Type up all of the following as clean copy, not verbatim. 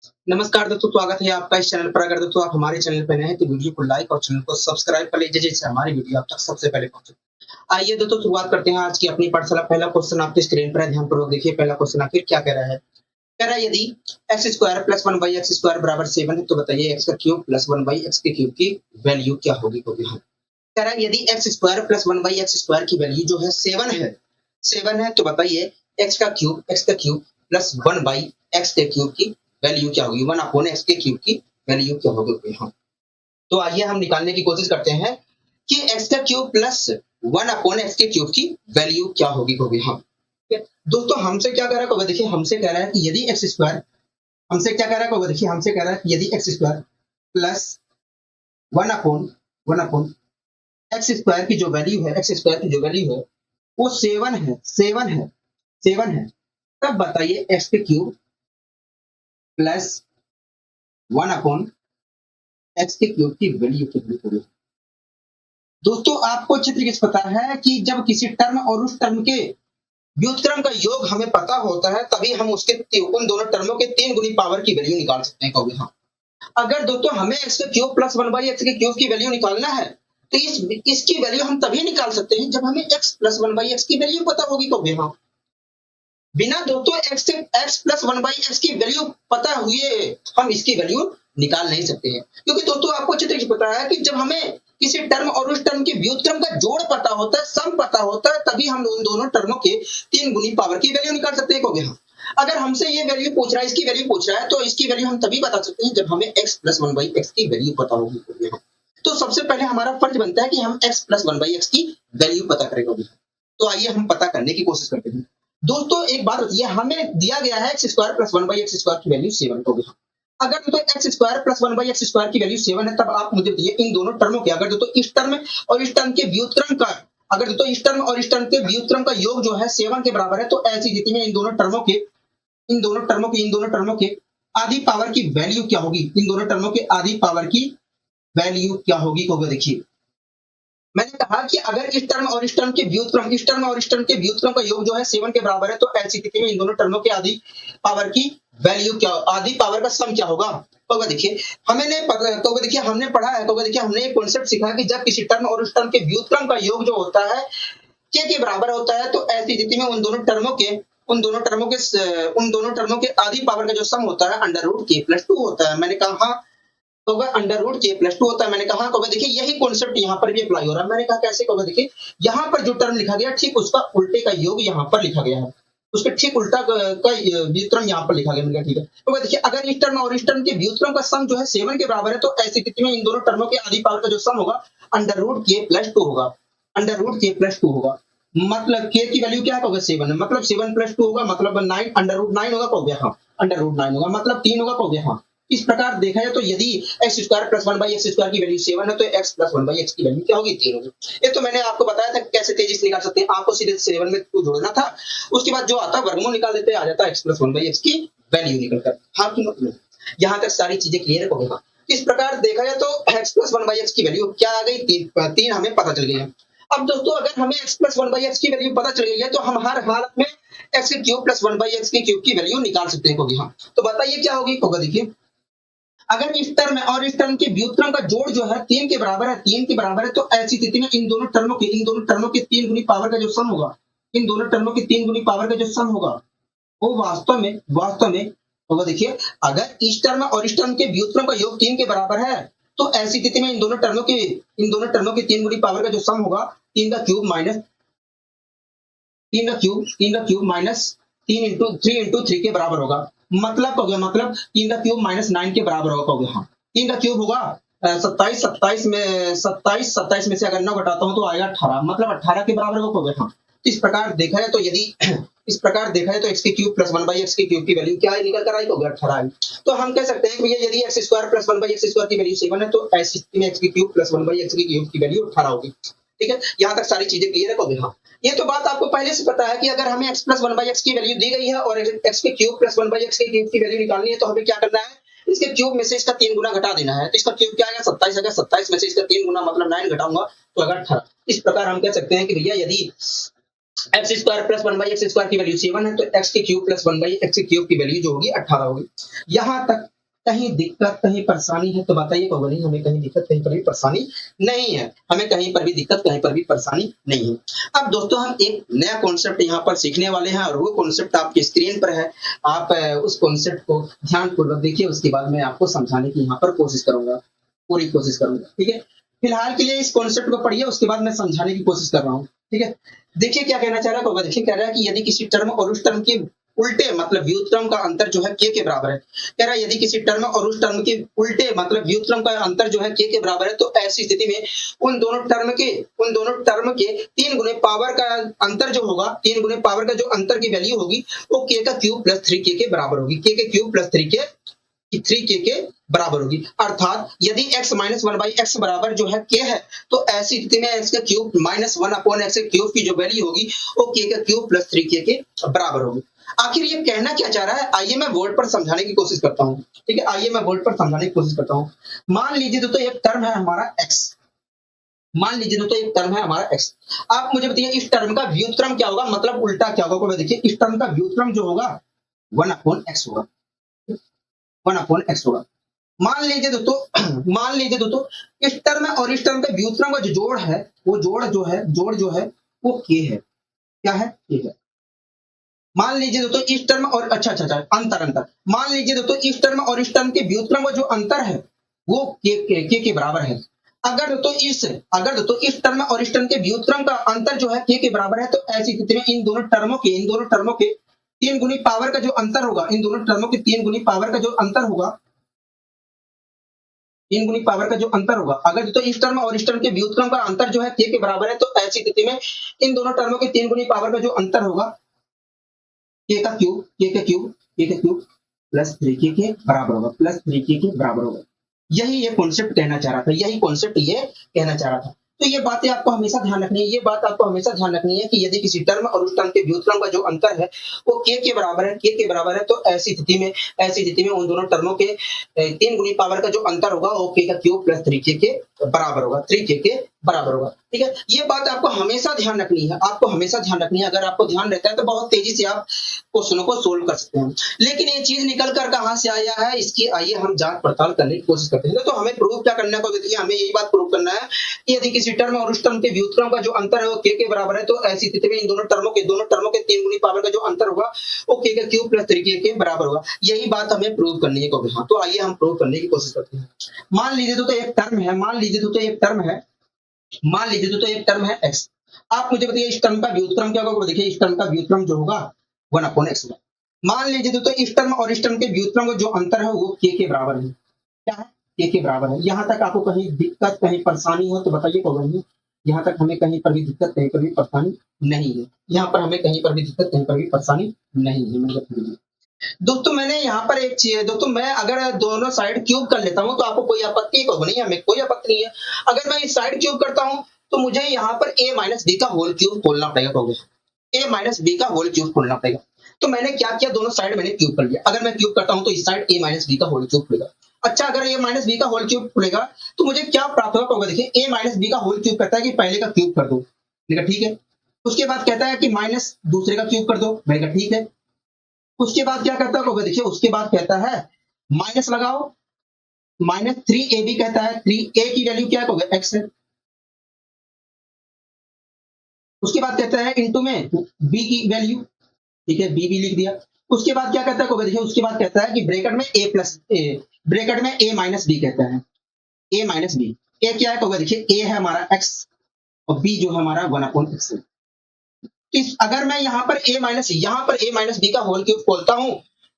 नमस्कार दोस्तों, स्वागत है आपका इस चैनल पर। अगर दोस्तों आप हमारे चैनल पर नए हैं तो वीडियो को लाइक और चैनल को सब्सक्राइब कर लीजिए, जिससे हमारी वीडियो आप तक सबसे पहले पहुंचे। आइए दोस्तों, शुरुआत करते हैं आज की अपनी पाठशाला। पहला क्वेश्चन आपकी स्क्रीन पर है, ध्यानपूर्वक देखिए। पहला क्वेश्चन आखिर क्या कह रहा है? कह रहा है यदि x square plus one by x square बराबर 7 है तो बताइए एक्स का cube plus one by x के क्यूब की वैल्यू क्या होगी। कह रहा है यदि x square plus one by x square की वैल्यू जो है 7 है तो बताइए एक्स का cube plus one by x के क्यूब की वैल्यू क्या होगी। वन अपॉन एक्स के क्यूब की वैल्यू क्या होगी। हाँ, तो आइए हम निकालने की कोशिश करते हैं कि एक्स का cube plus one upon x के क्यूब की वैल्यू क्या होगी। हाँ, दोस्तों हमसे क्या कह रहा है, देखिए हमसे कह रहा है कि यदि एक्स स्क्वायर, हमसे क्या कह रहा है, देखिए हमसे कह रहा है कि यदि x square plus one upon x square की जो वैल्यू है, एक्स स्क्वायर की जो वैल्यू है वो 7 है, तब बताइए एक्स के cube plus one upon x के क्यूब की वैल्यू कितनी होगी। दोस्तों आपको अच्छी तरीके से पता है कि जब किसी टर्म और उस टर्म के व्युत्क्रम का योग हमें पता होता है तभी हम उसके उन दोनों टर्मों के 3 गुनी पावर की वैल्यू निकाल सकते हैं। कहोगे हाँ, अगर दोस्तों हमें एक्स का cube plus one by x के क्यूब की वैल्यू निकालना है तो इसकी वैल्यू हम तभी निकाल सकते हैं जब हमें x plus one by x की वैल्यू पता होगी। कहोगे हाँ, बिना दोस्तों x plus one by x की वैल्यू पता हुए हम इसकी वैल्यू निकाल नहीं सकते हैं, क्योंकि दोस्तों आपको अच्छी तरीके से पता है कि जब हमें किसी टर्म और उस टर्म के व्युत्क्रम का जोड़ पता होता है, सम पता होता है, तभी हम उन दोनों टर्मों के 3 गुनी पावर की वैल्यू निकाल सकते हैं। कहोगे हाँ, अगर हमसे ये वैल्यू पूछ रहा है, इसकी वैल्यू पूछ रहा है, तो इसकी वैल्यू हम तभी बता सकते हैं जब हमें x plus one by x की वैल्यू पता होगी। कहोगे हाँ, तो सबसे पहले हमारा फर्ज बनता है कि हम x plus one by x की वैल्यू पता करें। कहोगे तो आइए हम पता करने की कोशिश करते हैं। दोस्तों एक बात बताइए, हमें दिया गया है x square plus one by x square की वैल्यू 7 हो गया। अगर तो x square plus one by x square की वैल्यू 7 है, तब आप मुझे बताइए इन दोनों टर्मों के, अगर तो इस टर्म और इस टर्म के व्युत्क्रम का, अगर तो इस टर्म और इस टर्म के व्युत्क्रम का योग जो है 7 के बराबर है, तो ऐसी स्थिति में इन दोनों टर्मों के आधी पावर की वैल्यू क्या होगी। इन दोनों टर्मों के आधी पावर की वैल्यू क्या होगी। को देखिए मैंने कहा कि अगर इस टर्म और इस टर्म के व्युत्क्रम का योग जो है 7 के बराबर है, तो ऐसी स्थिति में इन दोनों टर्मों के आधी पावर की वैल्यू क्या, आधी पावर का सम क्या होगा। तो देखिए हमने पढ़ा है, तो देखिए हमने एक कॉन्सेप्ट सीखा है कि जब किसी टर्म और उस टर्म के व्युत्क्रम का योग जो होता है के बराबर होता है, तो ऐसी स्थिति में उन दोनों टर्मों के आधी पावर का जो सम होता है अंडर रूट के प्लस 2 होता है। मैंने कहा तो वह अंडर रूट के प्लस 2 होता है। मैंने कहा तो देखिए यही कॉन्सेप्ट यहाँ पर भी अप्लाई हो रहा है। मैंने कहा कैसे, को देखिए यहाँ पर जो टर्म लिखा गया ठीक उसका उल्टे का योग यहाँ पर लिखा गया है, उसके ठीक उल्टा का व्युत्क्रम यहाँ पर लिखा गया। मैंने कहा ठीक है, तो देखिए अगर इस टर्म और इस टर्म के व्युत्क्रम का सम जो है 7 के बराबर है, तो ऐसी स्थिति में इन दोनों टर्मों के आधी पावर का जो सम होगा अंडर रूट के प्लस 2 होगा। मतलब के की वैल्यू क्या होगा 7 है, मतलब 7 प्लस 2 होगा, मतलब 9 अंडर रूट 9 होगा। कहोगे हाँ, अंडर रूट 9 होगा, मतलब 3 होगा। कहोगे हाँ, इस प्रकार देखा जाए तो यदि x square plus one by x square की वैल्यू 7 है, तो x plus one by x की वैल्यू क्या होगी 3 होगी। ये तो मैंने आपको बताया था कैसे तेजी से निकाल सकते हैं। आपको सीधे 7 में 2 जोड़ना था, उसके बाद जो आता है वर्गमूल निकाल देते, आ जाता है x plus one by x की वैल्यू निकलकर। हाँ कि मतलब यहाँ तक सारी चीजें क्लियर है। कहोगे हाँ, इस प्रकार देखा जाए तो x plus one by x की वैल्यू क्या आ गई, 3 हमें पता चल गई है। अब दोस्तों अगर हमें x plus one by x की वैल्यू पता चल गई है, तो हम हर हालत में एक्स के cube plus one by x के क्यूब की वैल्यू निकाल सकते हैं। कहोगे हाँ, तो बताइए क्या होगी। होगा देखिए अगर इस टर्म और इस टर्म के व्युत्क्रम का जोड़ जो है 3 के बराबर है, तो ऐसी स्थिति में इन दोनों टर्मों के 3 गुनी पावर का जो सम होगा, इन दोनों टर्मों के 3 गुनी पावर का जो सम होगा वो वास्तव में होगा। देखिए अगर इस टर्म और इस टर्म के व्युत्क्रम का योग 3 के बराबर है, तो ऐसी स्थिति में इन दोनों टर्मों के 3 गुनी पावर का जो सम होगा 3 का क्यूब माइनस 3 इंटू 3 के बराबर होगा। मतलब 3 का क्यूब माइनस 9 के बराबर होगा। कहोगे हाँ, 3 का क्यूब होगा 27 में से अगर 9 घटाता हूं तो आएगा 18, मतलब 18 के बराबर होगा। कहोगे हाँ, इस प्रकार देखा जाए तो एक्स के cube plus one by x के क्यूब की वैल्यू क्या है निकल कर आई, होगी 18 आई। तो हम कह सकते हैं कि भैया यदि x square plus one by x square की वैल्यू 7 है, तो ऐसी स्थिति में एक्स के cube plus one by x के क्यूब की वैल्यू 18 होगी। ठीक है, यहाँ तक सारी चीजें क्लियर है। कहोगे हाँ, ये तो बात आपको पहले से पता है कि अगर हमें x plus one by x की वैल्यू दी गई है और x के cube plus one by x के क्यूब की वैल्यू निकालनी है, तो हमें क्या करना है, इसके क्यूब में से इसका 3 गुना घटा देना है। तो इसका क्यूब क्या आएगा 27 आएगा, 27 में से इसका 3 गुना मतलब 9 घटाऊंगा तो आएगा 18। इस प्रकार हम कह सकते हैं कि भैया यदि x square plus one by x square की वैल्यू 7 है, तो एक्स के cube plus one by x के क्यूब की वैल्यू जो होगी 18 होगी। यहाँ तक कहीं दिक्कत कहीं परेशानी है तो बताइए, कहोगे नहीं हमें कहीं दिक्कत कहीं पर भी परेशानी नहीं है, हमें कहीं पर भी दिक्कत कहीं पर भी परेशानी नहीं है। अब दोस्तों हम एक नया कॉन्सेप्ट यहाँ पर सीखने वाले हैं और वो कॉन्सेप्ट आपकी स्क्रीन पर है। आप उस कॉन्सेप्ट को ध्यानपूर्वक देखिए, उसके बाद मैं आपको समझाने की यहाँ पर कोशिश करूंगा, पूरी कोशिश करूंगा। ठीक है, फिलहाल के लिए इस कॉन्सेप्ट को पढ़िए, उसके बाद मैं समझाने की कोशिश कर रहा हूँ। ठीक है, देखिए क्या कहना चाह रहा है, देखिए कह रहा है कि यदि किसी टर्म और उस टर्म के उल्टे मतलब व्युत्क्रम का अंतर जो है के बराबर है। कह रहा है यदि किसी टर्म और उस टर्म के उल्टे मतलब व्युत्क्रम का अंतर जो है के बराबर है, तो ऐसी स्थिति में उन दोनों टर्म के 3 गुने पावर का अंतर जो होगा, 3 गुने पावर का जो अंतर की वैल्यू होगी वो के का क्यूब प्लस 3k के बराबर होगी। के क्यूब प्लस 3k के बराबर होगी। अर्थात यदि x माइनस 1/x बराबर जो है k है, तो ऐसी स्थिति में x का क्यूब माइनस 1/x क्यूब की जो वैल्यू होगी वो k का क्यूब प्लस 3k के बराबर होगी। आखिर ये कहना क्या चाह रहा है, आइए मैं बोर्ड पर समझाने की कोशिश करता हूँ। ठीक है, आइए मैं बोर्ड पर समझाने की कोशिश करता हूँ। मान लीजिए तो एक टर्म है हमारा x, मान लीजिए तो एक टर्म है हमारा x। आप मुझे बताइए इस टर्म का व्युत्क्रम क्या होगा, मतलब उल्टा क्या होगा। देखिए इस टर्म का व्युत्क्रम जो होगा 1/x होगा, 1/x होगा। मान लीजिए दोस्तों इस टर्म और इस टर्म का व्युत्क्रम का जो जोड़ है, वो जोड़ जो है वो k है। क्या है? k है। मान लीजिए दोस्तों इस टर्म और अच्छा अंतर मान लीजिए दोस्तों इस टर्म और इस टर्म के व्युत्क्रम का जो अंतर है वो के बराबर है। अगर दोस्तों इस टर्म और इस टर्म के व्युत्क्रम का अंतर जो है के बराबर है, तो ऐसी स्थिति में इन दोनों टर्मों के 3 गुनी पावर का जो अंतर होगा, इन दोनों टर्मों के 3 गुनी पावर का जो अंतर होगा, 3 गुनी पावर का जो अंतर होगा, अगर तो इस टर्म और इस टर्म के व्युत्क्रम का अंतर जो है के बराबर है, तो ऐसी स्थिति में इन दोनों टर्मों के 3 गुनी पावर का जो अंतर होगा के का क्यूब प्लस 3k के बराबर होगा, प्लस 3k के बराबर होगा। यही ये कॉन्सेप्ट कहना चाह रहा था, यही कॉन्सेप्ट ये कहना चाह रहा था। तो ये बातें आपको हमेशा ध्यान रखनी है, ये बात आपको हमेशा ध्यान रखनी है कि यदि किसी टर्म और उस टर्म के व्युत्क्रम का जो अंतर है वो के बराबर है, तो ऐसी स्थिति में उन दोनों टर्मों के 3 गुनी पावर का जो अंतर होगा वो के का क्यूब प्लस 3k के बराबर होगा, 3k के बराबर होगा। ठीक है, ये बात आपको हमेशा ध्यान रखनी है, आपको हमेशा ध्यान रखनी है। अगर आपको ध्यान रहता है तो बहुत तेजी से आप क्वेश्चनों को सोल्व कर सकते हैं। लेकिन ये चीज निकल कर कहां से आया है, इसकी आइए हम जांच पड़ताल करने की कोशिश करते हैं। तो हमें प्रूव क्या करना है, देखिए हमें यही बात प्रूव करना है कि यदि किसी टर्म और उस टर्म के व्युत्क्रम का जो अंतर है वो के बराबर है, तो ऐसी स्थिति में इन दोनों टर्मों के 3 गुनी पावर का जो अंतर होगा वो के का क्यूब प्लस 3k के बराबर होगा। यही बात हमें प्रूव करनी है। हाँ, तो आइए हम प्रूव करने की कोशिश करते हैं। मान लीजिए तो एक टर्म है x। आप मुझे बताइए इस टर्म का व्युत्क्रम क्या होगा। देखिए इस टर्म का व्युत्क्रम जो होगा 1/x होगा। मान लीजिए तो इस टर्म और इस टर्म के व्युत्क्रम का जो अंतर है वो के बराबर है। क्या है? के बराबर है। यहाँ तक आपको कहीं दिक्कत कहीं परेशानी हो तो बताइए, कहोगे यहाँ तक हमें कहीं पर भी दिक्कत कहीं पर भी परेशानी नहीं है। यहाँ पर हमें कहीं पर भी दिक्कत कहीं पर भी परेशानी नहीं है। दोस्तों मैंने यहाँ पर एक चीज, दोस्तों मैं अगर दोनों साइड क्यूब कर लेता हूँ तो आपको कोई आपत्ति को नहीं है, हमें कोई आपत्ति नहीं है। अगर मैं इस साइड क्यूब करता हूँ तो मुझे यहाँ पर a माइनस बी का होल क्यूब खोलना पड़ेगा। a माइनस बी का होल क्यूब खोलना पड़ेगा। तो मैंने क्या किया, दोनों साइड मैंने क्यूब कर लिया। अगर मैं क्यूब करता हूँ तो इस साइड a माइनस बी का होल क्यूब खुलेगा। अच्छा, अगर a माइनस बी का होल क्यूब खुलेगा तो मुझे क्या प्राप्त होगा। देखिए a माइनस बी का होल क्यूब कहता है कि पहले का क्यूब कर दो, मैंने कहा ठीक है। उसके बाद कहता है कि माइनस दूसरे का क्यूब कर दो, मैंने कहा ठीक है। उसके बाद क्या कहता है, देखिए उसके बाद कहता है माइनस लगाओ, माइनस 3ab कहता है। 3a की वैल्यू क्या होगा, x है। उसके बाद कहता है इनटू में b की वैल्यू, ठीक है, b भी लिख दिया। उसके बाद क्या कहता है, देखिए उसके बाद कहता है कि ब्रैकेट में a माइनस b कहता है, a माइनस b। a क्या है, देखिए a है हमारा x और b जो है हमारा 1/x है। अगर मैं यहाँ पर a माइनस बी का होल क्यूब खोलता हूँ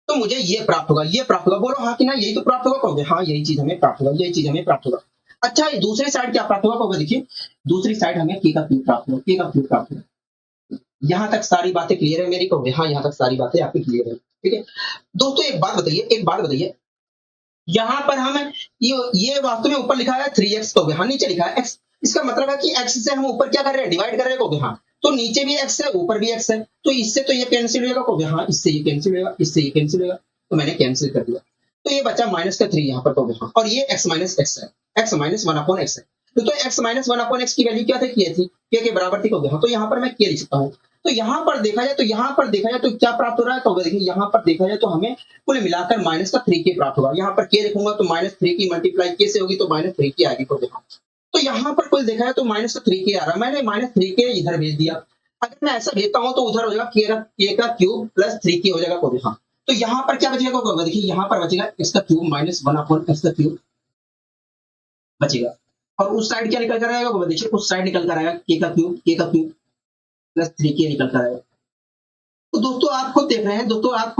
तो मुझे ये प्राप्त होगा। बोलो हाँ कि ना, यही तो प्राप्त होगा। कहोगे हाँ यही चीज हमें प्राप्त होगा, अच्छा दूसरी साइड क्या प्राप्त होगा, कहोगे देखिए दूसरी साइड हमें के का क्यूब प्राप्त होगा। यहाँ तक सारी बातें क्लियर है मेरी, कहोगे हाँ यहाँ तक सारी बातें आपकी क्लियर है। ठीक है दोस्तों, एक बात बताइए, यहाँ पर हम ये वास्तव में ऊपर लिखा है 3x, कहोगे हाँ नीचे लिखा है x। इसका मतलब है कि x से हम ऊपर क्या कर रहे हैं, डिवाइड कर रहे हैं, कहोगे हाँ। तो नीचे भी x है ऊपर भी x है, तो इससे तो ये कैंसिल होगा, कहोगे हाँ इससे ये कैंसिल होगा, इससे ये कैंसिल होगा। तो मैंने कैंसिल कर दिया, तो ये बचा माइनस का 3 यहाँ पर, कहोगे हाँ। और ये x माइनस x है, x माइनस 1/x है। तो x माइनस 1/x की वैल्यू क्या थी, के बराबर थी, कहोगे हाँ। तो यहाँ पर मैं के लिख सकता हूँ, तो यहाँ पर देखा जाए तो क्या प्राप्त हो रहा है, तो देखिए यहाँ पर देखा जाए तो हमें कुल मिलाकर माइनस का 3k प्राप्त होगा। यहाँ पर k लिखूंगा तो -3 की मल्टीप्लाई k से होगी तो -3k आएगी। तो देखो तो यहाँ पर कुल देखा जाए तो -3k आ रहा है, मैंने -3k इधर भेज दिया। अगर मैं ऐसा भेजता हूँ तो उधर हो जाएगा k का क्यूब प्लस 3k हो जाएगा। तो हाँ, तो यहाँ पर क्या बचेगा, देखिए यहाँ पर बचेगा x का क्यूब -1/x का क्यूब बचेगा, और उस साइड क्या निकल कर आएगा, देखिए उस साइड निकल कर आएगा k का क्यूब प्लस 3k निकल कर आएगा। तो दोस्तों आप खुद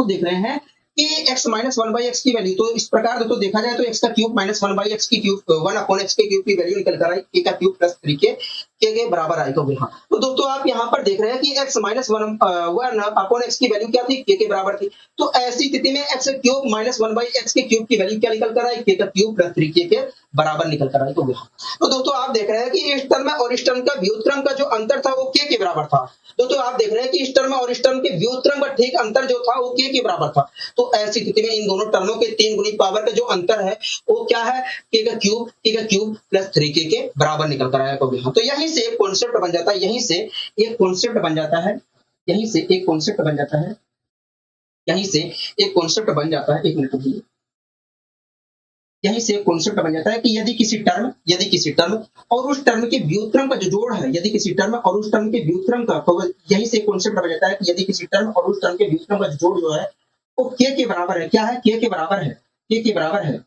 देख रहे हैं कि x माइनस 1/x की वैल्यू, तो इस प्रकार दोस्तों देखा जाए तो x का क्यूब माइनस 1/x की क्यूब 1/x के क्यूब की वैल्यू निकल कर आई k का क्यूब प्लस 3k के बराबर आई। तो हाँ, तो दोस्तों आप यहाँ पर देख रहे हैं कि x माइनस 1/x की वैल्यू क्या थी, k के बराबर थी। तो ऐसी स्थिति में x क्यूब माइनस 1/x के क्यूब की वैल्यू क्या निकल कर आई, k का क्यूब प्लस 3k के बराबर निकल कर आई। तो हाँ, तो दोस्तों आप देख रहे हैं कि इस टर्म में और इस टर्म का व्युत्क्रम का जो अंतर था वो k के बराबर था। दोस्तों आप देख रहे हैं कि इस टर्म और इस टर्म के व्युत्क्रम का ठीक अंतर जो था वो k के बराबर था। तो ऐसी स्थिति में इन दोनों टर्मों के 3 गुनी पावर का जो अंतर है वो क्या है, k का क्यूब प्लस 3k के बराबर निकल कर आया। तो यहीं से एक कॉन्सेप्ट बन जाता है, यहीं से एक कॉन्सेप्ट बन जाता है, यहीं से एक कॉन्सेप्ट बन जाता है, यहीं से एक कॉन्सेप्ट बन जाता है, एक मिनट रुकिए, यहीं से एक कॉन्सेप्ट बन जाता है कि यदि किसी टर्म और उस टर्म के व्युत्क्रम का जो जोड़ है, यदि किसी टर्म और उस टर्म के व्युत्क्रम का, तो यहीं से एक कॉन्सेप्ट बन जाता है कि यदि किसी टर्म और उस टर्म के व्युत्क्रम का जोड़ जो है वो k के बराबर है, क्या है, k के बराबर है, k के बराबर है,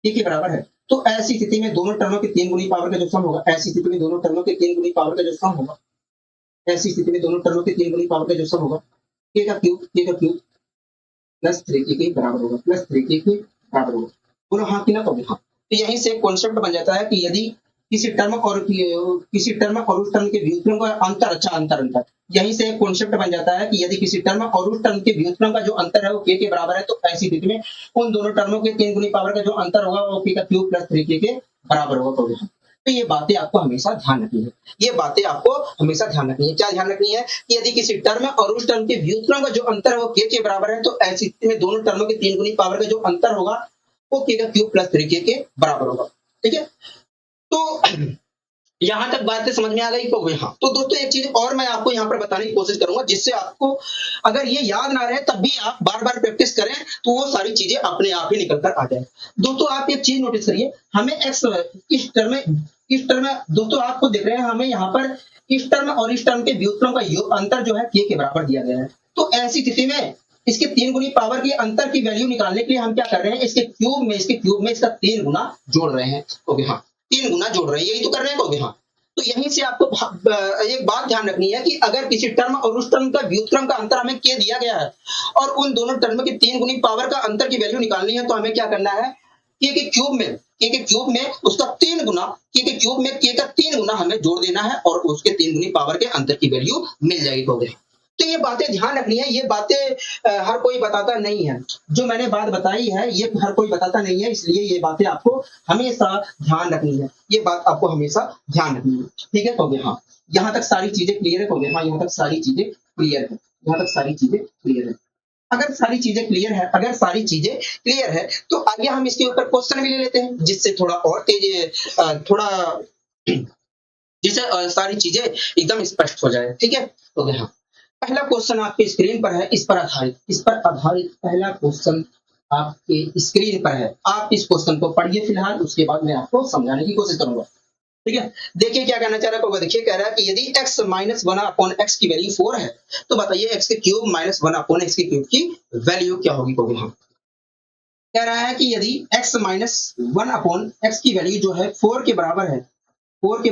k के बराबर है। तो ऐसी स्थिति में दोनों टर्मों के 3 गुनी पावर का जो सम होगा, ऐसी स्थिति में दोनों टर्मों के 3 गुनी पावर का जो सम होगा, ऐसी स्थिति में दोनों टर्मों के 3 गुनी पावर का जो सम होगा, k का क्यूब प्लस 3k के बराबर होगा, प्लस 3k के बराबर होगा। बोलो हाँ कि ना, तो हाँ। तो यहीं से कॉन्सेप्ट बन जाता है कि यदि किसी टर्म और उस टर्म के व्युत्क्रम का अंतर, यहीं से कॉन्सेप्ट बन जाता है कि यदि किसी टर्म और उस टर्म के व्युत्क्रम का जो अंतर है वो k के बराबर है, तो ऐसी स्थिति में उन दोनों टर्मों के 3 गुनी पावर का जो अंतर होगा वो k का क्यूब प्लस 3k के बराबर होगा। तो ये बातें आपको हमेशा ध्यान रखनी है, ये बातें आपको हमेशा ध्यान रखनी है। क्या ध्यान रखनी है कि यदि किसी टर्म और उस टर्म के व्युत्क्रम का जो अंतर है वो k के बराबर है, तो ऐसी स्थिति में दोनों टर्मों के 3 गुनी पावर का जो अंतर होगा वो k का क्यूब प्लस 3k के बराबर होगा। ठीक है, तो यहां तक बातें समझ में आ गई। तो हाँ, तो दोस्तों एक चीज और मैं आपको यहाँ पर बताने की कोशिश करूंगा, जिससे आपको अगर ये याद ना रहे तब भी आप बार बार प्रैक्टिस करें तो वो सारी चीजें अपने आप ही निकल कर आ जाए। दोस्तों आप एक चीज नोटिस करिए, हमें एक्स इस टर्म में दोस्तों आपको देख रहे हैं, हमें यहाँ पर इस टर्म और इस टर्म के व्युत्क्रम का अंतर जो है k के बराबर दिया गया है। तो ऐसी स्थिति में इसके 3 गुनी पावर के अंतर की वैल्यू निकालने के लिए हम क्या कर रहे हैं, इसके क्यूब में इसका 3 गुना जोड़ रहे हैं। ओके हाँ, 3 गुना जोड़ रहे हैं, यही तो कर रहे हैं। ओके हाँ, तो यहीं से आपको एक बात ध्यान रखनी है कि अगर किसी टर्म और उस टर्म का व्युत्क्रम का अंतर हमें k दिया गया है और उन दोनों टर्म के 3 गुनी पावर का अंतर की वैल्यू निकालनी है, तो हमें क्या करना है, k के क्यूब में उसका 3 गुना, k के क्यूब में k का 3 गुना हमें जोड़ देना है और उसके 3 गुनी पावर के अंतर की वैल्यू मिल जाएगी। हो गया। तो ये बातें ध्यान रखनी है, ये बातें हर कोई बताता नहीं है, जो मैंने बात बताई है ये हर कोई बताता नहीं है, इसलिए ये बातें आपको हमेशा ध्यान रखनी है, ये बात आपको हमेशा ध्यान रखनी है। ठीक है, तो हाँ, यहाँ तक सारी चीजें क्लियर है। तो हाँ, यहाँ तक सारी चीजें क्लियर है, यहाँ तक सारी चीजें क्लियर है। अगर सारी चीजें क्लियर है तो आगे हम इसके ऊपर क्वेश्चन भी ले लेते हैं, जिससे थोड़ा और तेज जिससे सारी चीजें एकदम स्पष्ट हो जाए। ठीक है, तो हाँ, पहला क्वेश्चन आपके स्क्रीन पर है, इस पर आधारित पहला क्वेश्चन आपके स्क्रीन पर है। आप इस क्वेश्चन को पढ़िए फिलहाल, उसके बाद मैं आपको समझाने की कोशिश करूंगा। ठीक है, देखिए क्या कहना चाह रहा है। देखिए कह रहा है कि यदि x माइनस 1/x की वैल्यू 4 है तो बताइए x के क्यूब माइनस 1/x के क्यूब की वैल्यू क्या होगी। तो हाँ, कह रहा है कि यदि x माइनस 1/x की वैल्यू जो है 4 के बराबर है, 4 के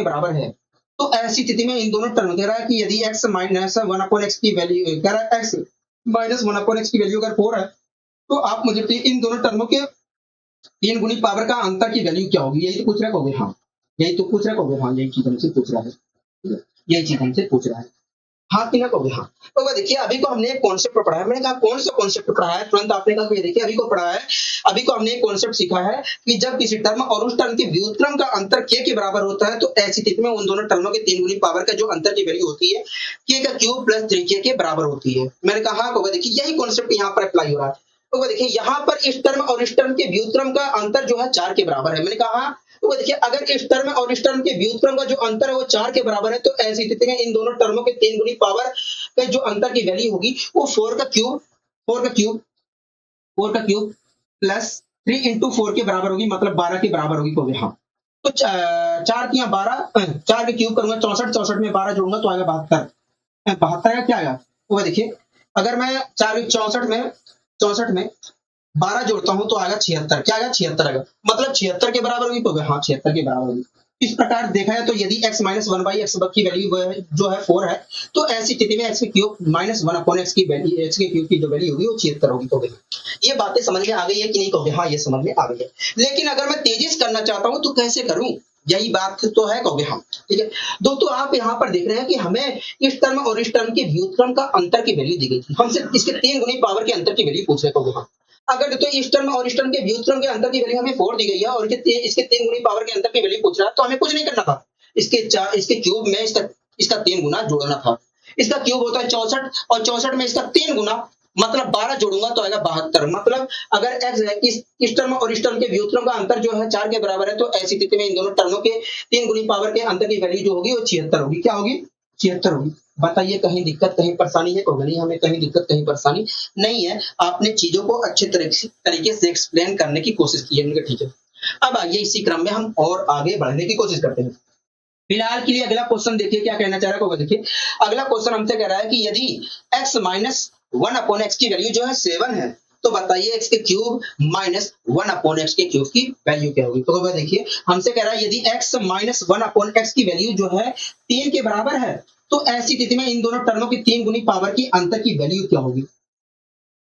बराबर है, तो ऐसी स्थिति में इन दोनों टर्म कह रहा है कि यदि x माइनस 1/x की वैल्यू, कह रहा है x माइनस 1/x की वैल्यू अगर 4 है तो आप मुझे इन दोनों टर्मों के 3 गुनी पावर का अंतर की वैल्यू क्या होगी, यही तो पूछ रहा होगे। हाँ, यही तो पूछ रहा होगे। हाँ, यही चीज हमसे पूछ रहा है, यही चीज हमसे पूछ रहा है। हाँ कि ना कहोगे। हाँ, तो देखिए अभी को हमने एक कॉन्सेप्ट पढ़ा है, मैंने कहा कौन सा कॉन्सेप्ट पढ़ा है, तुरंत आपने कहा देखिए अभी को पढ़ा है, अभी को हमने एक कॉन्सेप्ट सीखा है कि जब किसी टर्म और उस टर्म के व्युत्क्रम का अंतर k के बराबर होता है तो ऐसी स्थिति में उन दोनों टर्मों के 3 गुनी पावर का जो अंतर की वैल्यू होती है k का क्यूब प्लस 3k के बराबर होती है। मैंने कहा हाँ, देखिए यही कॉन्सेप्ट यहाँ पर अप्लाई हो रहा है। तो वो देखिए यहाँ पर इस टर्म और इस टर्म के व्युत्क्रम का अंतर जो है 4 के बराबर है। मैंने कहा तो वो देखिए अगर इस टर्म और इस टर्म के व्युत्क्रम का जो अंतर है वो 4 के बराबर है, तो ऐसी स्थिति में इन दोनों टर्मों के 3 गुनी पावर का जो अंतर की वैल्यू होगी वो 4 का क्यूब प्लस 3 इंटू 4 के बराबर होगी, मतलब 12 के बराबर होगी। तो यहाँ तो 4 की 12, 4 के क्यूब करूंगा 64, 64 में 12 जोड़ूंगा तो आएगा 72। 72 का क्या आएगा, तो देखिए अगर मैं 4 64 में 12 जोड़ता हूं तो आएगा 76। क्या आएगा, 76 आएगा, मतलब 76 के बराबर होगी। तो हाँ 76 के बराबर होगी। इस प्रकार देखा है तो यदि x minus one by x की वैल्यू जो है 4 है, तो ऐसी स्थिति में एक्स की cube minus one upon x की वैल्यू, एक्स के क्यूब की जो वैल्यू होगी वो 76 होगी। तो ये बातें समझ में आ गई है कि नहीं, कहोगे हाँ ये समझ में आ गई है। लेकिन अगर मैं तेजी से करना चाहता हूं तो कैसे करूं, यही बात तो है, कहोगे हाँ। ठीक है दोस्तों, आप यहाँ पर देख रहे हैं कि हमें इस टर्म और इस टर्म के व्युत्क्रम का अंतर की वैल्यू दी गई थी, हमसे इसके 3 गुनी पावर के अंतर की वैल्यू पूछ रहे, कहोगे हाँ। अगर तो इस टर्म और इस टर्म के व्युत्क्रम के अंतर की वैल्यू हमें 4 दी गई है और इसके 3 गुनी पावर के अंतर की वैल्यू पूछ रहा है, तो हमें कुछ नहीं करना था, इसके क्यूब में इसका 3 गुना जोड़ना था। इसका क्यूब होता है 64 और 64 में इसका 3 गुना मतलब 12 जोड़ूंगा तो आएगा 72। मतलब अगर x है इस टर्म और इस टर्म के व्युत्क्रम का अंतर जो है 4 के बराबर है, तो ऐसी स्थिति में इन दोनों टर्मों के 3 गुनी पावर के अंतर की वैल्यू जो होगी वो 76 होगी। क्या होगी, 76 होगी। बताइए कहीं दिक्कत कहीं परेशानी है, कहोगे नहीं हमें कहीं दिक्कत कहीं परेशानी नहीं है, आपने चीजों को अच्छे तरीके से एक्सप्लेन करने की कोशिश की है। ठीक है, अब आइए इसी क्रम में हम और आगे बढ़ने की कोशिश करते हैं। फिलहाल के लिए अगला क्वेश्चन देखिए क्या कहना चाह रहा है। देखिए अगला क्वेश्चन हमसे कह रहा है कि यदि x माइनस 1 अपॉन एक्स की वैल्यू जो है 7 है, तो बताइए एक्स के क्यूब माइनस 1 अपॉन एक्स के क्यूब की वैल्यू क्या होगी। तो देखिए हमसे कह रहा है यदि x माइनस 1 अपॉन एक्स की वैल्यू जो है 3 के बराबर है, तो ऐसी स्थिति में इन दोनों टर्मों की 3 गुनी पावर की अंतर की वैल्यू क्या होगी।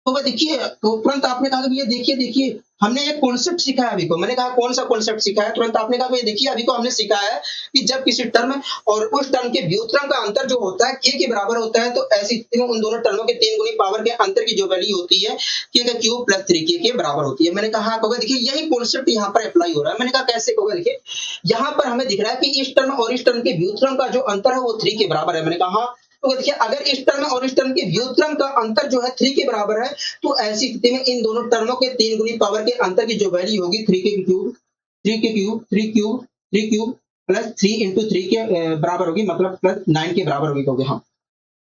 तो वह देखिए, तो तुरंत आपने कहा कि भैया देखिए हमने एक कॉन्सेप्ट सीखा है अभी को। मैंने कहा कौन सा कॉन्सेप्ट सीखा है, तुरंत आपने कहा भैया देखिए अभी को हमने सीखा है कि जब किसी टर्म और उस टर्म के व्युत्क्रम का अंतर जो होता है k के बराबर होता है, तो ऐसी स्थिति में उन दोनों टर्मों के 3 गुनी पावर के अंतर की जो वैल्यू होती है k का क्यूब प्लस 3k के बराबर होती है। मैंने कहा हाँ कहोगे देखिए यही कॉन्सेप्ट यहाँ पर अप्लाई हो रहा है। मैंने कहा कैसे, कहोगे देखिए यहाँ पर हमें दिख रहा है कि इस टर्म और इस टर्म के व्युत्क्रम का जो अंतर है वो 3 के बराबर है। मैंने कहा हाँ, तो देखिए अगर इस टर्म और इस टर्म के व्युत्क्रम का अंतर जो है 3 के बराबर है, तो ऐसी स्थिति में इन दोनों टर्मों के 3 गुनी पावर के अंतर की जो वैल्यू होगी 3 क्यूब प्लस 3 इंटू 3 के बराबर होगी, मतलब प्लस 9 के बराबर होगी। तो हाँ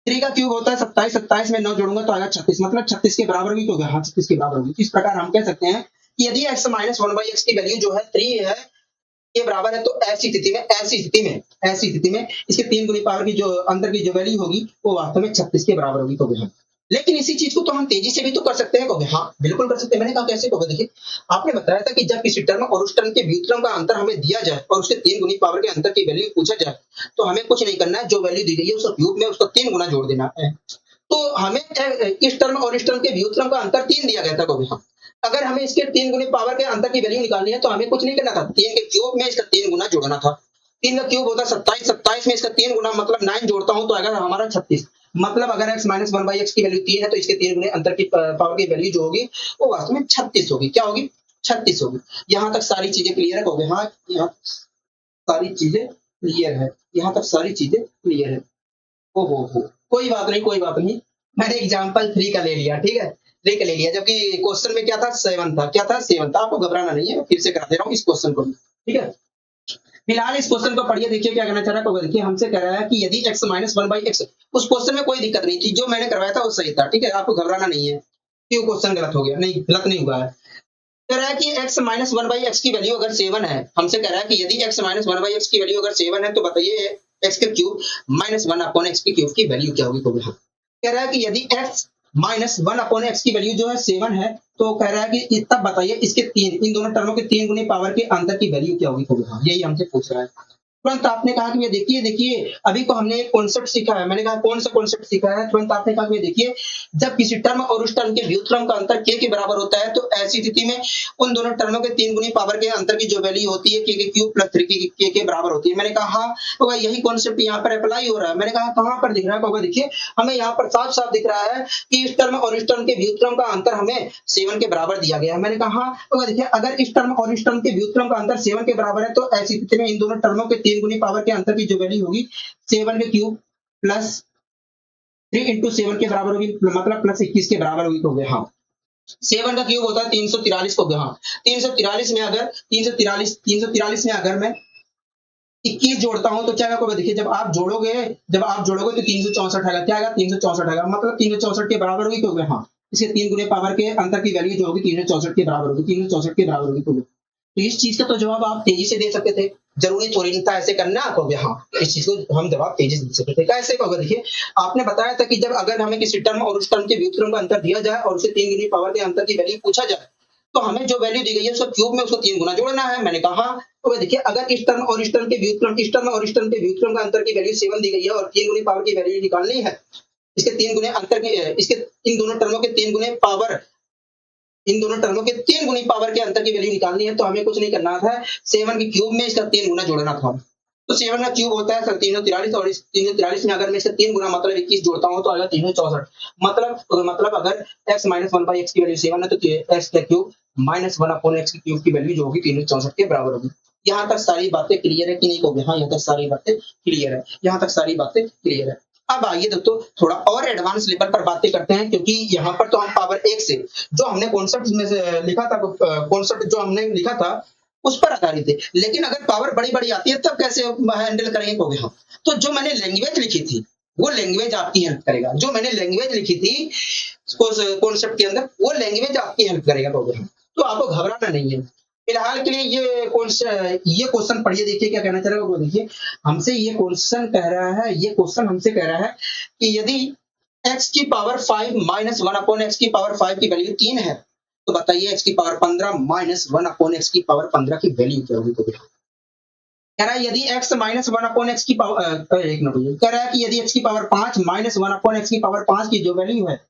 3 का क्यूब होता है 27, 27 में 9 जोड़ूंगा तो आएगा 36, मतलब 36 के बराबर होगी। तो हाँ 36 के बराबर होगी। इस प्रकार हम कह सकते हैं कि यदि x माइनस 1 बाई एक्स की वैल्यू जो है 3 है के बराबर है, तो ऐसी स्थिति में इसके 3 गुनी पावर की जो अंतर की जो वैल्यू होगी वो वास्तव में 36 के बराबर होगी। तो हाँ, लेकिन इसी चीज को तो हम तेजी से भी तो कर सकते हैं। कहोगे हाँ बिल्कुल कर सकते हैं। मैंने कहा कैसे, कहोगे देखिए आपने बताया था कि जब किसी टर्म और उस टर्म के व्युत्क्रम का अंतर हमें दिया जाए और उसके 3 गुनी पावर के अंतर की वैल्यू पूछा जाए, तो हमें कुछ नहीं करना है, जो वैल्यू दी गई है उसका क्यूब में उसका 3 गुना जोड़ देना है। तो हमें इस टर्म और इस टर्म के व्युत्क्रम का अंतर 3 दिया गया था। कहोगे हाँ, अगर हमें इसके 3 गुनी पावर के अंतर की वैल्यू निकालनी है तो हमें कुछ नहीं करना था, 3 के क्यूब में इसका 3 गुना जोड़ना था। 3 का क्यूब होता है 27, 27 में इसका 3 गुना मतलब 9 जोड़ता हूं तो अगर हमारा 36, मतलब अगर x माइनस 1 बाई एक्स की वैल्यू 3 है तो इसके 3 गुने अंतर की पावर की वैल्यू जो होगी वो वास्तव में 36 होगी। क्या होगी, 36 होगी। यहां तक सारी चीजें क्लियर है, कहोगे हाँ यहाँ सारी चीजें क्लियर है, यहाँ तक सारी चीजें क्लियर है। ओहो हो, कोई बात नहीं, मैंने एग्जाम्पल 3 का ले लिया। ठीक है 3 का ले लिया, जबकि क्वेश्चन में क्या था 7 था, क्या था 7 था। आपको घबराना नहीं है, फिर से करा दे रहा हूँ इस क्वेश्चन को। ठीक है फिलहाल इस क्वेश्चन को पढ़िए, देखिए क्या कहना चाह रहा है। देखिए हमसे कह रहा है कि यदि x माइनस 1 बाई एक्स, उस क्वेश्चन में कोई दिक्कत नहीं थी, जो मैंने करवाया था वो सही था। ठीक है आपको घबराना नहीं है कि वो क्वेश्चन गलत हो गया, नहीं गलत नहीं हुआ है। कह रहा है कि x माइनस 1 बाई एक्स की वैल्यू अगर 7 है, हमसे कह रहा है कि यदि x माइनस 1 बाई एक्स की वैल्यू अगर 7 है, तो बताइए x के क्यूब माइनस 1 अपॉन एक्स के क्यूब की वैल्यू क्या होगी। तो कह रहा है कि यदि x माइनस 1 अपॉन एक्स की वैल्यू जो है 7 है, तो कह रहा है कि तब बताइए इसके 3, इन दोनों टर्मों के 3 गुनी पावर के अंतर की वैल्यू क्या होगी। तो यही हमसे पूछ रहा है। तुरंत आपने कहा कि देखिए अभी को हमने एक कॉन्सेप्ट सीखा है। मैंने कहा कौन सा कॉन्सेप्ट सीखा है, तुरंत आपने कहा कि देखिए जब किसी टर्म और उस टर्म के व्युत्क्रम का अंतर k के बराबर होता है, तो ऐसी स्थिति में उन दोनों टर्मों के 3 गुनी पावर के अंतर की जो वैल्यू होती है k के क्यूब प्लस 3k के बराबर होती है। मैंने कहा हाँ तो यही कॉन्सेप्ट यहाँ पर अप्लाई हो रहा है। मैंने कहा कहाँ पर दिख रहा है, देखिए हमें यहाँ पर साफ साफ दिख रहा है कि इस टर्म और इस टर्म के व्युत्क्रम का अंतर हमें 7 के बराबर दिया गया है। मैंने कहा हाँ तो देखिए अगर इस टर्म और इस टर्म के व्युत्क्रम का अंतर 7 के बराबर है, तो ऐसी स्थिति में इन दोनों टर्मों के 3 गुनी पावर के अंतर की जो वैल्यू होगी 7 के क्यूब प्लस 3 इंटू 7 के बराबर होगी, मतलब प्लस 21 के बराबर होगी। तो हाँ 7 का क्यूब होता है 343 को, हाँ 343 में अगर 343 में अगर मैं 21 जोड़ता हूं तो क्या होगा देखिए, जब आप जोड़ोगे तो 364 आएगा, क्या आएगा 364 आएगा, मतलब 364 के बराबर होगी, क्योंकि हाँ इसके 3 गुने पावर के अंतर की वैल्यू जो होगी 364 के बराबर होगी, 364 के बराबर होगी, तो इस चीज का तो जवाब आप तेजी से दे सकते थे, जरूरी थोड़ी नहीं था ऐसे करना कहोगे, हाँ इस चीज को हम जवाब तेजी से दे सकते थे। कैसे कहोगे देखिए, आपने बताया था कि जब अगर हमें किसी टर्म और उस टर्म के व्युत्क्रम का अंतर दिया जाए और उसे 3 गुनी पावर के अंतर की वैल्यू पूछा जाए, तो हमें जो वैल्यू दी गई है उसको क्यूब में उसको 3 गुना जोड़ना है। मैंने कहा तो देखिए, अगर इस टर्म और इस टर्म के व्युत्क्रम, इस टर्म और इस टर्म के व्युत्क्रम का अंतर की वैल्यू 7 दी गई है और 3 गुनी पावर की वैल्यू निकालनी है, इसके 3 गुने अंतर की, इसके इन दोनों टर्मों के 3 गुने पावर, इन दोनों टर्मों के 3 गुनी पावर के अंतर की वैल्यू निकालनी है, तो हमें कुछ नहीं करना था, 7 के क्यूब में इसका 3 गुना जोड़ना था। तो 7 का क्यूब होता है 343, और इस 343 में अगर मैं इसका 3 गुना मतलब 21 जोड़ता हूं तो आएगा 364। मतलब अगर x माइनस 1/x की वैल्यू 7 है तो x का क्यूब माइनस 1/x की क्यूब की वैल्यू जो होगी 364 के बराबर होगी। यहाँ तक सारी बातें क्लियर है कि नहीं कहोगे, हाँ यहाँ तक सारी बातें क्लियर है, यहाँ तक सारी बातें क्लियर है। अब आइए दोस्तों थोड़ा और एडवांस लेवल पर बातें करते हैं, क्योंकि यहाँ पर तो हम पावर 1 से जो हमने कॉन्सेप्ट में से लिखा था, कॉन्सेप्ट जो हमने लिखा था उस पर आधारित है, लेकिन अगर पावर बड़ी बड़ी आती है तब कैसे हैंडल करेंगे कहोगे, हम तो जो मैंने लैंग्वेज लिखी थी वो लैंग्वेज आपकी हेल्प करेगा, जो मैंने लैंग्वेज लिखी थी कॉन्सेप्ट के अंदर वो लैंग्वेज आपकी हेल्प करेगा कहोगे, तो आपको घबराना नहीं है। फिलहाल के लिए ये क्वेश्चन पढ़िए, देखिए क्या कहना चाह रहा है वो देखिए। हमसे ये क्वेश्चन कह रहा है, ये क्वेश्चन हमसे कह रहा है कि यदि x की पावर 5 माइनस 1/x की पावर 5 की वैल्यू 3 है, तो बताइए x की पावर 15 माइनस 1/x की पावर 15 की वैल्यू क्या होगी, तो कह रहा है यदि x माइनस 1/x की पावर, एक मिनट, कह रहा है कि यदि x की पावर 5 माइनस 1/x की पावर 5 की जो वैल्यू है,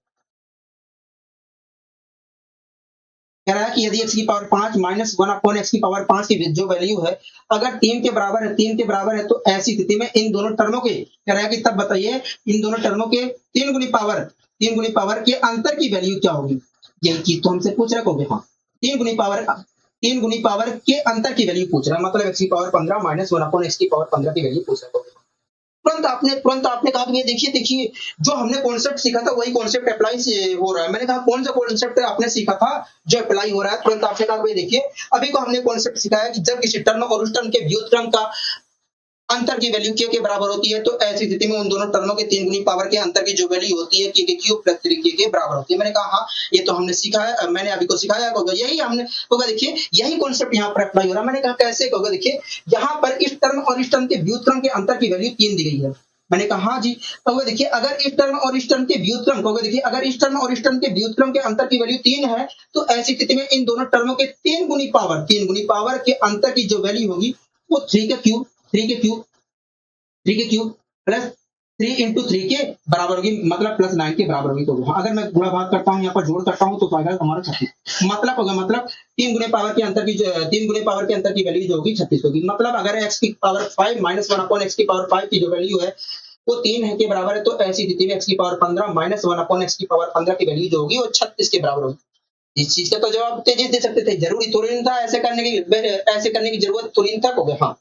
कह रहा है कि यदि x की पावर 5 माइनस 1/x की पावर 5 की जो वैल्यू है अगर 3 के बराबर है, 3 के बराबर है, तो ऐसी स्थिति में इन दोनों टर्मों के, कह रहा है कि तब बताइए इन दोनों टर्मों के 3 गुनी पावर के अंतर की वैल्यू क्या होगी। यही चीज तो हमसे पूछ रखोगे, हाँ 3 गुनी पावर के अंतर की वैल्यू पूछ रहा है, मतलब x की पावर 15 माइनस 1/x की पावर 15 की वैल्यू पूछ रखोगे। तुरंत आपने कहा कि ये देखिए जो हमने कॉन्सेप्ट सीखा था वही कॉन्सेप्ट अप्लाई हो रहा है। मैंने कहा कौन सा कॉन्सेप्ट आपने सीखा था जो अप्लाई हो रहा है, तुरंत आपने कहा देखिए अभी को हमने कॉन्सेप्ट सिखाया कि जब किसी टर्म और उस टर्म के व्युत्क्रम का अंतर की वैल्यू के बराबर होती है, तो ऐसी स्थिति में उन दोनों टर्मों के 3 गुनी पावर के अंतर की जो वैल्यू होती है के क्यूब प्लस 3 के बराबर होती है। मैंने कहा हाँ ये तो हमने सीखा है, मैंने अभी को सिखाया होगा, यही हमने होगा, देखिए यही कॉन्सेप्ट यहाँ पर अप्लाई हो रहा है। मैंने कहा कैसे होगा, देखिए यहाँ पर इस टर्म और इस टर्म के व्युत्क्रम के अंतर की वैल्यू 3 दी गई है। मैंने कहा हाँ जी, तो देखिए अगर इस टर्म और इस टर्म के व्युत्क्रम को, देखिए अगर इस टर्म और इस टर्म के व्युत्क्रम के अंतर की वैल्यू 3 है, तो ऐसी स्थिति में इन दोनों टर्मों के 3 गुनी पावर के अंतर की जो वैल्यू होगी वो 3 के क्यूब प्लस 3 इंटू 3 के बराबर होगी, मतलब प्लस 9 के बराबर होगी। तो अगर मैं गुणा भाग करता हूँ, यहाँ पर जोड़ करता हूँ, तो आएगा हमारा 36, मतलब होगा, मतलब 3 गुने पावर के अंतर की 3 गुने पावर के अंतर की वैल्यू जो होगी 36 होगी। मतलब अगर x की पावर 5 माइनस 1/x की पावर 5 की जो वैल्यू है वो 3 है के बराबर है, तो ऐसी स्थिति में x की पावर 15 माइनस 1/x की पावर 15 की वैल्यू जो होगी वो 36 के बराबर होगी। इस चीज का तो जवाब तेजी दे सकते थे, जरूरी थोड़ी नहीं था ऐसे करने की जरूरत थोड़ी नहीं था कहोगे, हाँ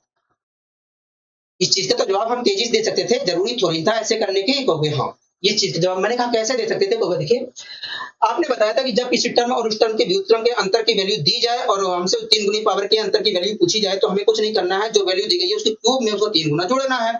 इस चीज का तो जवाब हम तेजी से दे सकते थे, जरूरी थोड़ी था ऐसे करने की कहोगे, हाँ ये चीज का जवाब मैंने कहा कैसे दे सकते थे कहोगे। देखिए आपने बताया था कि जब किसी टर्म और उस टर्म के व्युत्क्रम के अंतर की वैल्यू दी जाए और हमसे 3 गुनी पावर के अंतर की वैल्यू पूछी जाए, तो हमें कुछ नहीं करना है, जो वैल्यू दी गई है उसके क्यूब में उसको 3 गुना जोड़ना है।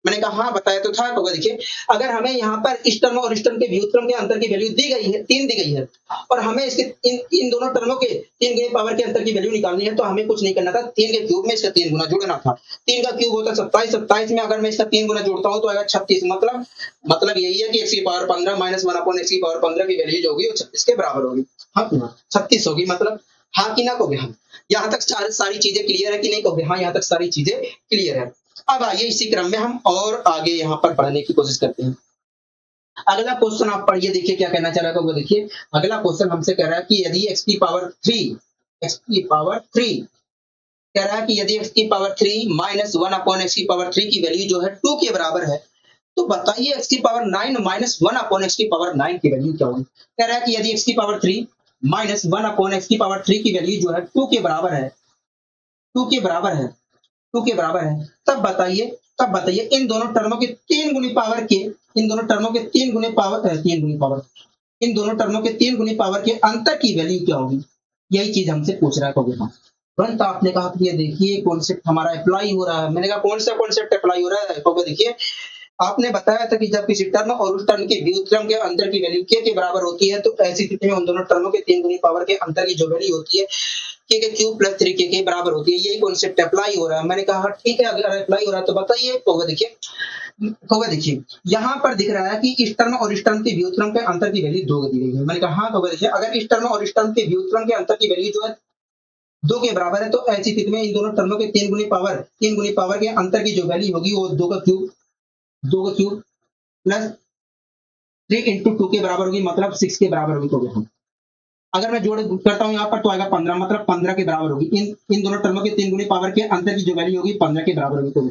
मैंने कहा हाँ बताया तो था होगा। देखिए अगर हमें यहाँ पर इस टर्म और इस टर्म के व्युत्क्रम के अंतर की वैल्यू दी गई है 3 दी गई है, और हमें इसके इन दोनों टर्मों के 3 गुने पावर के अंतर की वैल्यू निकालनी है, तो हमें कुछ नहीं करना था, 3 के क्यूब में इसका 3 गुना जोड़ना था। 3 का क्यूब होता है 27, 27 में अगर मैं इसका 3 गुना जोड़ता हूँ तो आएगा 36, मतलब यही है कि x की पावर 15 माइनस 1/x की पावर 15 की वैल्यू जो होगी वो 36 के बराबर होगी, हाँ 36 होगी, मतलब हाँ कि ना कहोगे, हम यहाँ तक सारी चीजें क्लियर है कि नहीं कहोगे, हाँ यहाँ तक सारी चीजें क्लियर है। अब आइए इसी क्रम में हम और आगे यहाँ पर बढ़ने की कोशिश करते हैं। अगला क्वेश्चन आप पढ़िए, देखिए क्या कहना चाह रहा है। देखिए अगला क्वेश्चन हमसे कह रहा है कि यदि x की पावर 3 कह रहा है कि यदि x की पावर 3 माइनस 1/x की पावर 3 की वैल्यू जो है 2 के बराबर है, तो बताइए x की पावर 9 माइनस 1/x की पावर 9 की वैल्यू क्या होगी। कह रहा है कि यदि x की पावर 3 माइनस 1/x की पावर 3 की वैल्यू जो है 2 के बराबर है, 2 के बराबर है, 2 के बराबर है, तब बताइए इन दोनों टर्मों के 3 गुनी पावर के, इन दोनों टर्मों के 3 गुने पावर इन दोनों टर्मों के 3 गुनी पावर के अंतर की वैल्यू क्या होगी, यही चीज हमसे पूछ रहा है कभी हम। तुरंत आपने कहा कि ये देखिए कॉन्सेप्ट हमारा अप्लाई हो रहा है। मैंने कहा कौन सा कॉन्सेप्ट अप्लाई हो रहा है, तो देखिए आपने बताया था कि जब किसी टर्म और उस टर्म के व्युत्क्रम के अंतर की वैल्यू के बराबर होती है, तो ऐसी स्थिति में उन दोनों टर्मों के 3 गुनी पावर के अंतर की जो वैल्यू होती है के क्यूब प्लस 3 के बराबर होती है। यही कॉन्सेप्ट अप्लाई हो रहा है। मैंने कहा ठीक है, अगर अप्लाई हो रहा है तो बताइए। तो देखिए यहाँ पर दिख रहा है कि इस टर्म और इस टर्म के व्युत्क्रम के अंतर की वैल्यू 2 दी गई है। मैंने कहा हाँ, तो देखिए अगर इस टर्म और इस टर्म के व्युत्क्रम के अंतर की वैल्यू जो है 2 के बराबर है, तो ऐसी स्थिति में इन दोनों टर्मों के 3 गुनी पावर के अंतर की जो वैल्यू होगी वो 2 का क्यूब प्लस 3 इंटू 2 के बराबर होगी, मतलब 6 के बराबर होगी। तो हम अगर मैं जोड़ करता हूँ यहाँ पर तो आएगा 15, मतलब 15 के बराबर होगी। इन दोनों टर्मों के 3 गुनी पावर के अंतर की जो वैल्यू होगी 15 के बराबर होगी।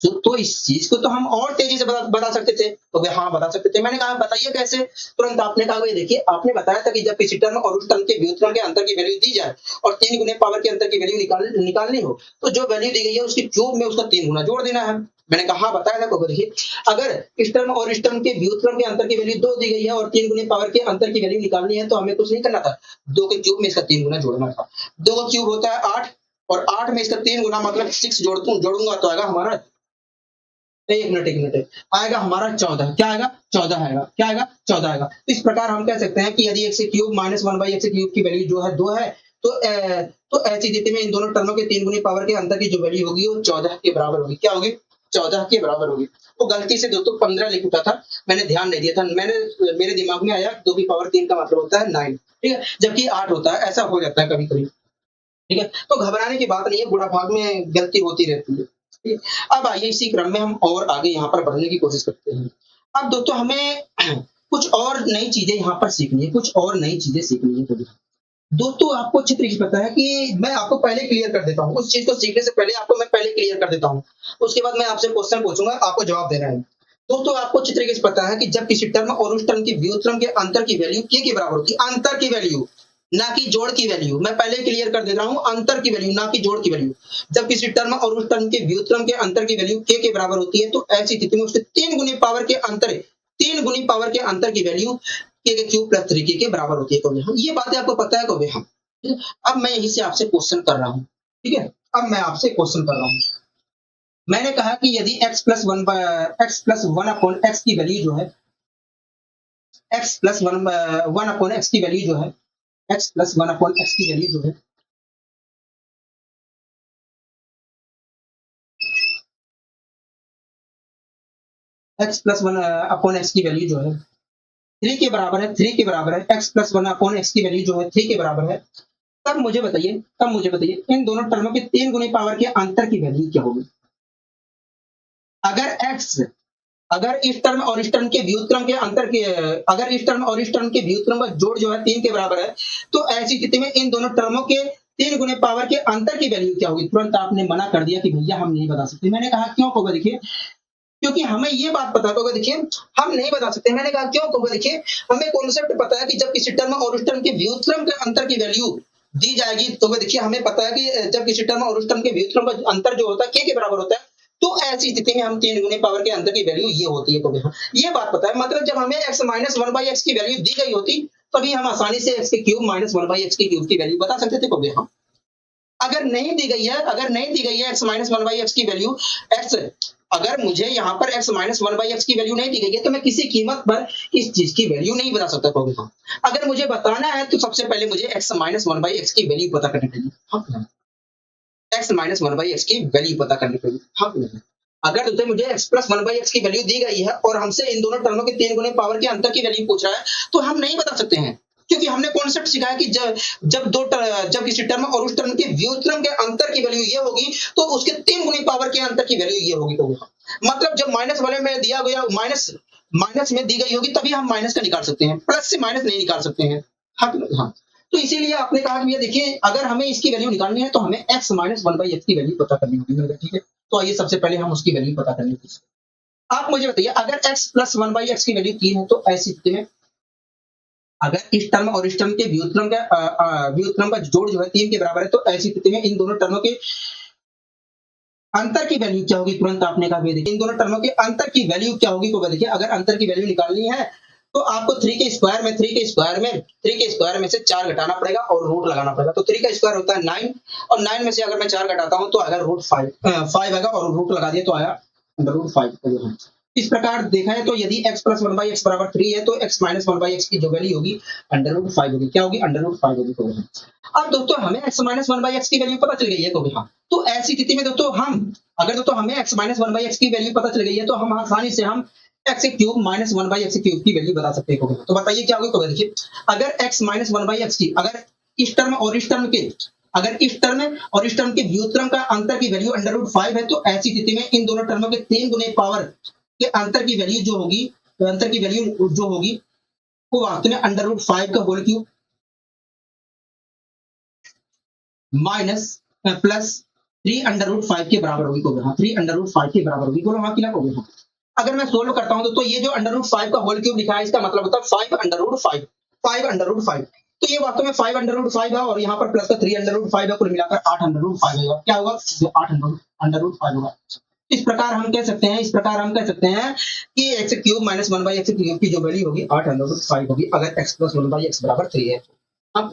तो इस चीज को तो हम और तेजी से बता सकते थे। तो वे हाँ बता सकते थे। मैंने कहा बताइए कैसे। तुरंत आपने कहा भाई देखिए, आपने बताया था कि जब किसी टर्म और उस टर्म के व्युत्क्रम के अंतर की वैल्यू दी जाए और 3 गुने पावर के अंतर की वैल्यू निकालनी हो, तो जो वैल्यू दी गई है उसकी क्यूब में उसका 3 गुना जोड़ देना है। मैंने कहा हाँ बताया था। तो देखिए अगर इस टर्म और इस टर्म के व्युत्क्रम के अंतर की वैल्यू 2 दी गई है और 3 गुने पावर के अंतर की वैल्यू निकालनी है, तो हमें कुछ नहीं करना था, 2 के क्यूब में इसका 3 गुना जोड़ना था। 2 का क्यूब होता है 8 और 8 में इसका 3 गुना मतलब 6 जोड़ूंगा तो आएगा हमारा, एक मिनट आएगा हमारा 14। क्या आएगा? 14 आएगा। क्या आएगा? 14 आएगा। इस प्रकार हम कह सकते हैं कि यदि x cube minus 1/x cube की वैल्यू जो है 2 है, तो ऐसी स्थिति में इन दोनों टर्मों के 3 गुनी पावर के अंतर की जो वैल्यू होगी वो 14 के बराबर होगी। क्या होगी? 14 के बराबर होगी। तो गलती से दोस्तों 15 लिख उठा था, मैंने ध्यान नहीं दिया था। मेरे दिमाग में आया 2 की पावर 3 का मतलब होता है 9, ठीक है, जबकि 8 होता है। ऐसा हो जाता है कभी कभी, ठीक है। तो घबराने की बात नहीं है, बुढ़ा भाग में गलती होती रहती है। अब आइए इसी क्रम में हम और आगे यहाँ पर बढ़ने की कोशिश करते हैं। अब दोस्तों हमें कुछ और नई चीजें यहाँ पर सीखनी है, कुछ और नई चीजें सीखनी है। तो दोस्तों आपको अच्छी तरीके से पता है कि मैं आपको पहले क्लियर कर देता हूँ, उस चीज को सीखने से पहले आपको मैं पहले क्लियर कर देता हूँ। उसके बाद मैं आपसे क्वेश्चन पूछूंगा, आपको जवाब देना है। दोस्तों आपको अच्छी तरीके से पता है कि जब किसी टर्म और उस टर्म के व्युत्क्रम के अंतर की वैल्यू के बराबर होती है, अंतर की वैल्यू ना कि जोड़ की वैल्यू, मैं पहले क्लियर कर दे रहा हूं, अंतर की वैल्यू ना कि जोड़ की वैल्यू। जब किसी टर्म और उस टर्म के व्युत्क्रम के अंतर की वैल्यू के बराबर होती है, तो ऐसी स्थिति में उसके 3 गुनी पावर के अंतर की वैल्यू के क्यूब प्लस 3 के बराबर होती है। कभी हम ये बातें आपको पता है कभी हम। अब मैं यहीं से आपसे क्वेश्चन कर रहा हूं, ठीक है। अब मैं आपसे क्वेश्चन कर रहा हूं। मैंने कहा कि यदि x plus one upon x की वैल्यू जो है, x plus one upon x की वैल्यू जो है, x plus one upon x की वैल्यू जो है x plus one upon x की वैल्यू जो है 3 के बराबर है, 3 के बराबर है, x plus one upon x की वैल्यू जो है 3 के बराबर है, तब मुझे बताइए इन दोनों टर्मों के 3 गुनी पावर के अंतर की वैल्यू क्या होगी। अगर x अगर इस टर्म और इस टर्म के व्युत्क्रम के अंतर के अगर इस टर्म और इस टर्म के व्युत्क्रम का जोड़ जो है 3 के बराबर है, तो ऐसी स्थिति में इन दोनों टर्मों के 3 गुने पावर के अंतर की वैल्यू क्या होगी। तुरंत आपने मना कर दिया कि भैया हम नहीं बता सकते। मैंने कहा क्यों होगा, देखिए क्योंकि हमें ये बात पता होगा, देखिए हम नहीं बता सकते। मैंने कहा क्यों होगा, देखिए हमें कॉन्सेप्ट पता है कि जब किसी टर्म और उस टर्म के व्युत्क्रम के अंतर की वैल्यू दी जाएगी, तो देखिए हमें पता है कि जब किसी टर्म और उस टर्म के व्युत्क्रम का अंतर जो होता है के बराबर होता है, तो ऐसी स्थिति में हम 3 गुने पावर के अंतर की वैल्यू ये होती है। तो ये बात पता है, मतलब जब हमें x माइनस 1/x की वैल्यू दी गई होती, तभी हम आसानी से x के क्यूब माइनस 1/x के क्यूब की वैल्यू बता सकते थे। कभी हम अगर नहीं दी गई है x माइनस 1/x की वैल्यू, x अगर मुझे यहाँ पर x माइनस 1/x की वैल्यू नहीं दी गई है, तो मैं किसी कीमत पर इस चीज की वैल्यू नहीं बता सकता। कभी हम अगर मुझे बताना है तो सबसे पहले मुझे x माइनस 1/x की वैल्यू पता करनी पड़ेगी। x माइनस 1/x की वैल्यू पता करनी पड़ेगी। हाँ, अगर तुझे मुझे x प्लस 1/x की वैल्यू दी गई है और हमसे इन दोनों टर्मों के 3 गुने पावर के अंतर की वैल्यू पूछ रहा है, तो हम नहीं बता सकते हैं, क्योंकि हमने कॉन्सेप्ट सीखा है कि जब किसी टर्म और उस टर्म के व्युत्क्रम के अंतर की वैल्यू ये होगी, तो उसके 3 गुनी पावर के अंतर की वैल्यू ये होगी। तो मतलब जब माइनस वाले में दिया गया माइनस में दी गई होगी, तभी हम माइनस का निकाल सकते हैं, प्लस से माइनस नहीं निकाल सकते हैं। हाँ, तो इसीलिए आपने कहा कि ये देखिए अगर हमें इसकी वैल्यू निकालनी है तो हमें x माइनस 1/x की वैल्यू पता करनी होगी। ठीक है, तो आइए सबसे पहले हम उसकी वैल्यू पता करने की। आप मुझे बताइए अगर x प्लस 1/x की वैल्यू 3 है, तो ऐसी स्थिति में अगर इस टर्म और इस टर्म के व्युत्क्रम का जोड़ जो है 3 के बराबर है, तो ऐसी स्थिति में इन दोनों टर्मों के अंतर की वैल्यू क्या होगी। तुरंत आपने कहा देखिए इन दोनों टर्मों के अंतर की वैल्यू क्या होगी। तो देखिए अगर अंतर की वैल्यू निकालनी है तो आपको 3 के स्क्वायर में से 4 घटाना पड़ेगा और रूट लगाना पड़ेगा। तो 3 का स्क्वायर होता है 9 और 9 में से अगर मैं 4 घटाता हूं तो आएगा रूट 5 5 आएगा और रूट लगा दिया तो आया अंडर रूट 5। इस प्रकार देखा है तो यदि x प्लस 1/x बराबर 3 है तो x माइनस 1/x की जो वैल्यू होगी अंडर रूट 5 होगी। क्या होगी? अंडर रूट 5 होगी। तो अब दोस्तों हमें x माइनस 1/x की वैल्यू पता चल गई है। तो हाँ, तो ऐसी स्थिति में दोस्तों हमें x माइनस 1/x की वैल्यू पता चल गई है तो हम आसानी से हम x cube minus 1/x cube की वैल्यू बता सकते हैं। तो बताइए क्या होगी? तो देखिए, अगर x माइनस 1/x की अगर इस टर्म और इस टर्म के व्युत्क्रम का अंतर की वैल्यू अंडर रूट 5 है तो ऐसी स्थिति में इन दोनों टर्मों के 3 गुने पावर के अंतर की वैल्यू जो होगी वो वास्तव में अंडर रूट 5 का whole cube minus plus 3 under root 5 के बराबर होगी। तो हाँ, 3 अंडर रूट 5 के बराबर होगी। बोलो हाँ, क्लियर हो गया? अगर मैं सोल्व करता हूं तो ये जो अंडर रूट 5 का होल क्यूब लिखा है इसका मतलब होता है 5 अंडर रूट 5। तो ये वास्तव में 5 अंडर रूट 5 है और यहाँ पर प्लस का 3 अंडर रूट 5 है, कुल मिलाकर 8 अंडर रूट 5 होगा। क्या होगा? 8 अंडर रूट 5 होगा। इस प्रकार हम कह सकते हैं कि x cube minus 1/x cube की जो वैल्यू होगी 8 अंडर रूट 5 होगी अगर x प्लस 1/x बराबर 3 है। अब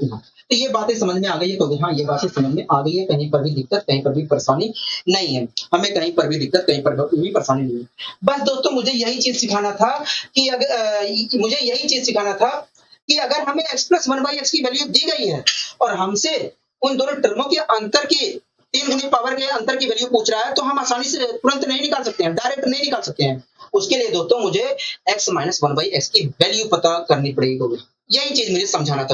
तो ये बातें समझ में आ गई है। तो हाँ, ये बातें समझ में आ गई है। कहीं पर भी दिक्कत, कहीं पर भी परेशानी नहीं है। हमें कहीं पर भी दिक्कत, कहीं पर भी परेशानी नहीं है। बस दोस्तों मुझे यही चीज सिखाना था कि अगर हमें x प्लस 1/x की वैल्यू दी गई है और हमसे उन दोनों टर्मों के अंतर की 3 गुनी पावर के अंतर की वैल्यू पूछ रहा है तो हम आसानी से तुरंत नहीं निकाल सकते हैं, डायरेक्ट नहीं निकाल सकते हैं। उसके लिए दोस्तों मुझे x माइनस 1/x की वैल्यू पता करनी पड़ेगी। यही चीज मुझे समझाना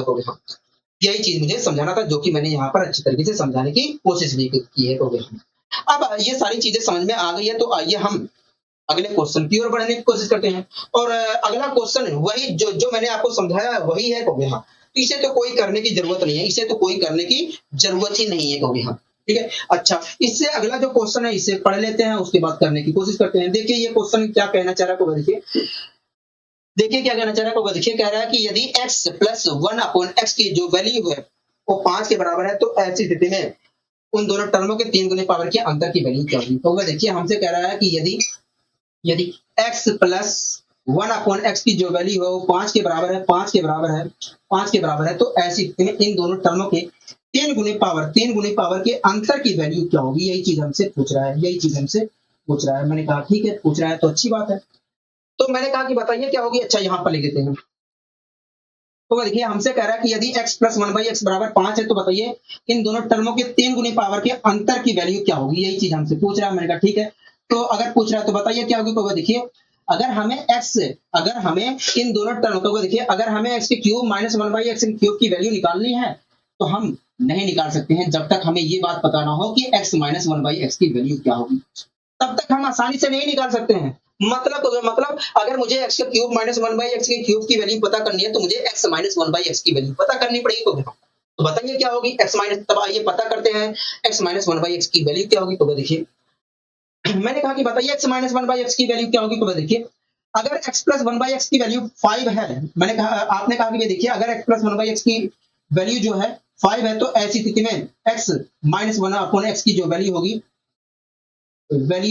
था। जो कि मैंने यहाँ पर अच्छी तरीके से समझाने की कोशिश भी की है। अब ये सारी चीजें समझ में आ गई है तो आइए हम अगले क्वेश्चन की ओर बढ़ने की कोशिश करते हैं। और अगला क्वेश्चन वही जो मैंने आपको समझाया वही है। हाँ, इसे तो कोई करने की जरूरत नहीं है, हाँ, ठीक है। अच्छा, इससे अगला जो क्वेश्चन है इसे पढ़ लेते हैं, उसके बाद करने की कोशिश करते हैं। देखिए ये क्वेश्चन क्या कहना चाह रहा है। देखिए क्या कहना चाह रहा है। देखिए कह रहा है कि यदि x प्लस 1/x की जो वैल्यू है वो 5 के बराबर है तो ऐसी स्थिति में उन दोनों टर्मों के 3 गुने पावर के अंतर की वैल्यू क्या होगी। तो देखिए हमसे कह रहा है कि यदि x प्लस 1/x की जो वैल्यू है वो 5 के बराबर है तो ऐसी स्थिति में इन दोनों टर्मों के 3 गुने पावर के अंतर की वैल्यू क्या होगी। यही चीज हमसे पूछ रहा है। मैंने कहा ठीक है, पूछ रहा है तो अच्छी बात है। तो मैंने कहा कि बताइए क्या होगी। अच्छा, यहाँ पर लिख देते हैं। तो देखिए हमसे कह रहा है कि यदि x प्लस 1/x बराबर 5 है तो बताइए इन दोनों टर्मों के 3 गुने पावर के अंतर की वैल्यू क्या होगी। यही चीज हमसे पूछ रहा है। मैंने कहा ठीक है, तो अगर पूछ रहा है तो बताइए क्या होगी। तो देखिए अगर हमें इन दोनों टर्म को देखिए अगर हमें x cube minus 1/x cube की वैल्यू निकालनी है तो हम नहीं निकाल सकते हैं जब तक हमें ये बात पता ना हो कि x माइनस 1/x की वैल्यू क्या होगी। तब तक हम आसानी से नहीं निकाल सकते हैं। मतलब अगर मुझे x क्यूब माइनस 1/x के क्यूब की वैल्यू पता करनी है तो मुझे x माइनस 1/x की वैल्यू पता करनी पड़ेगी। तो बताइए क्या होगी x माइनस, तब आइए पता करते हैं x माइनस 1/x की वैल्यू क्या होगी। तो देखिए मैंने कहा कि बताइए x माइनस 1/x की वैल्यू क्या होगी। तो देखिए अगर x प्लस 1/x की वैल्यू 5 है, आपने कहा कि देखिए अगर x प्लस 1/x की वैल्यू जो है 5 है तो ऐसी स्थिति में x माइनस 1/x की जो वैल्यू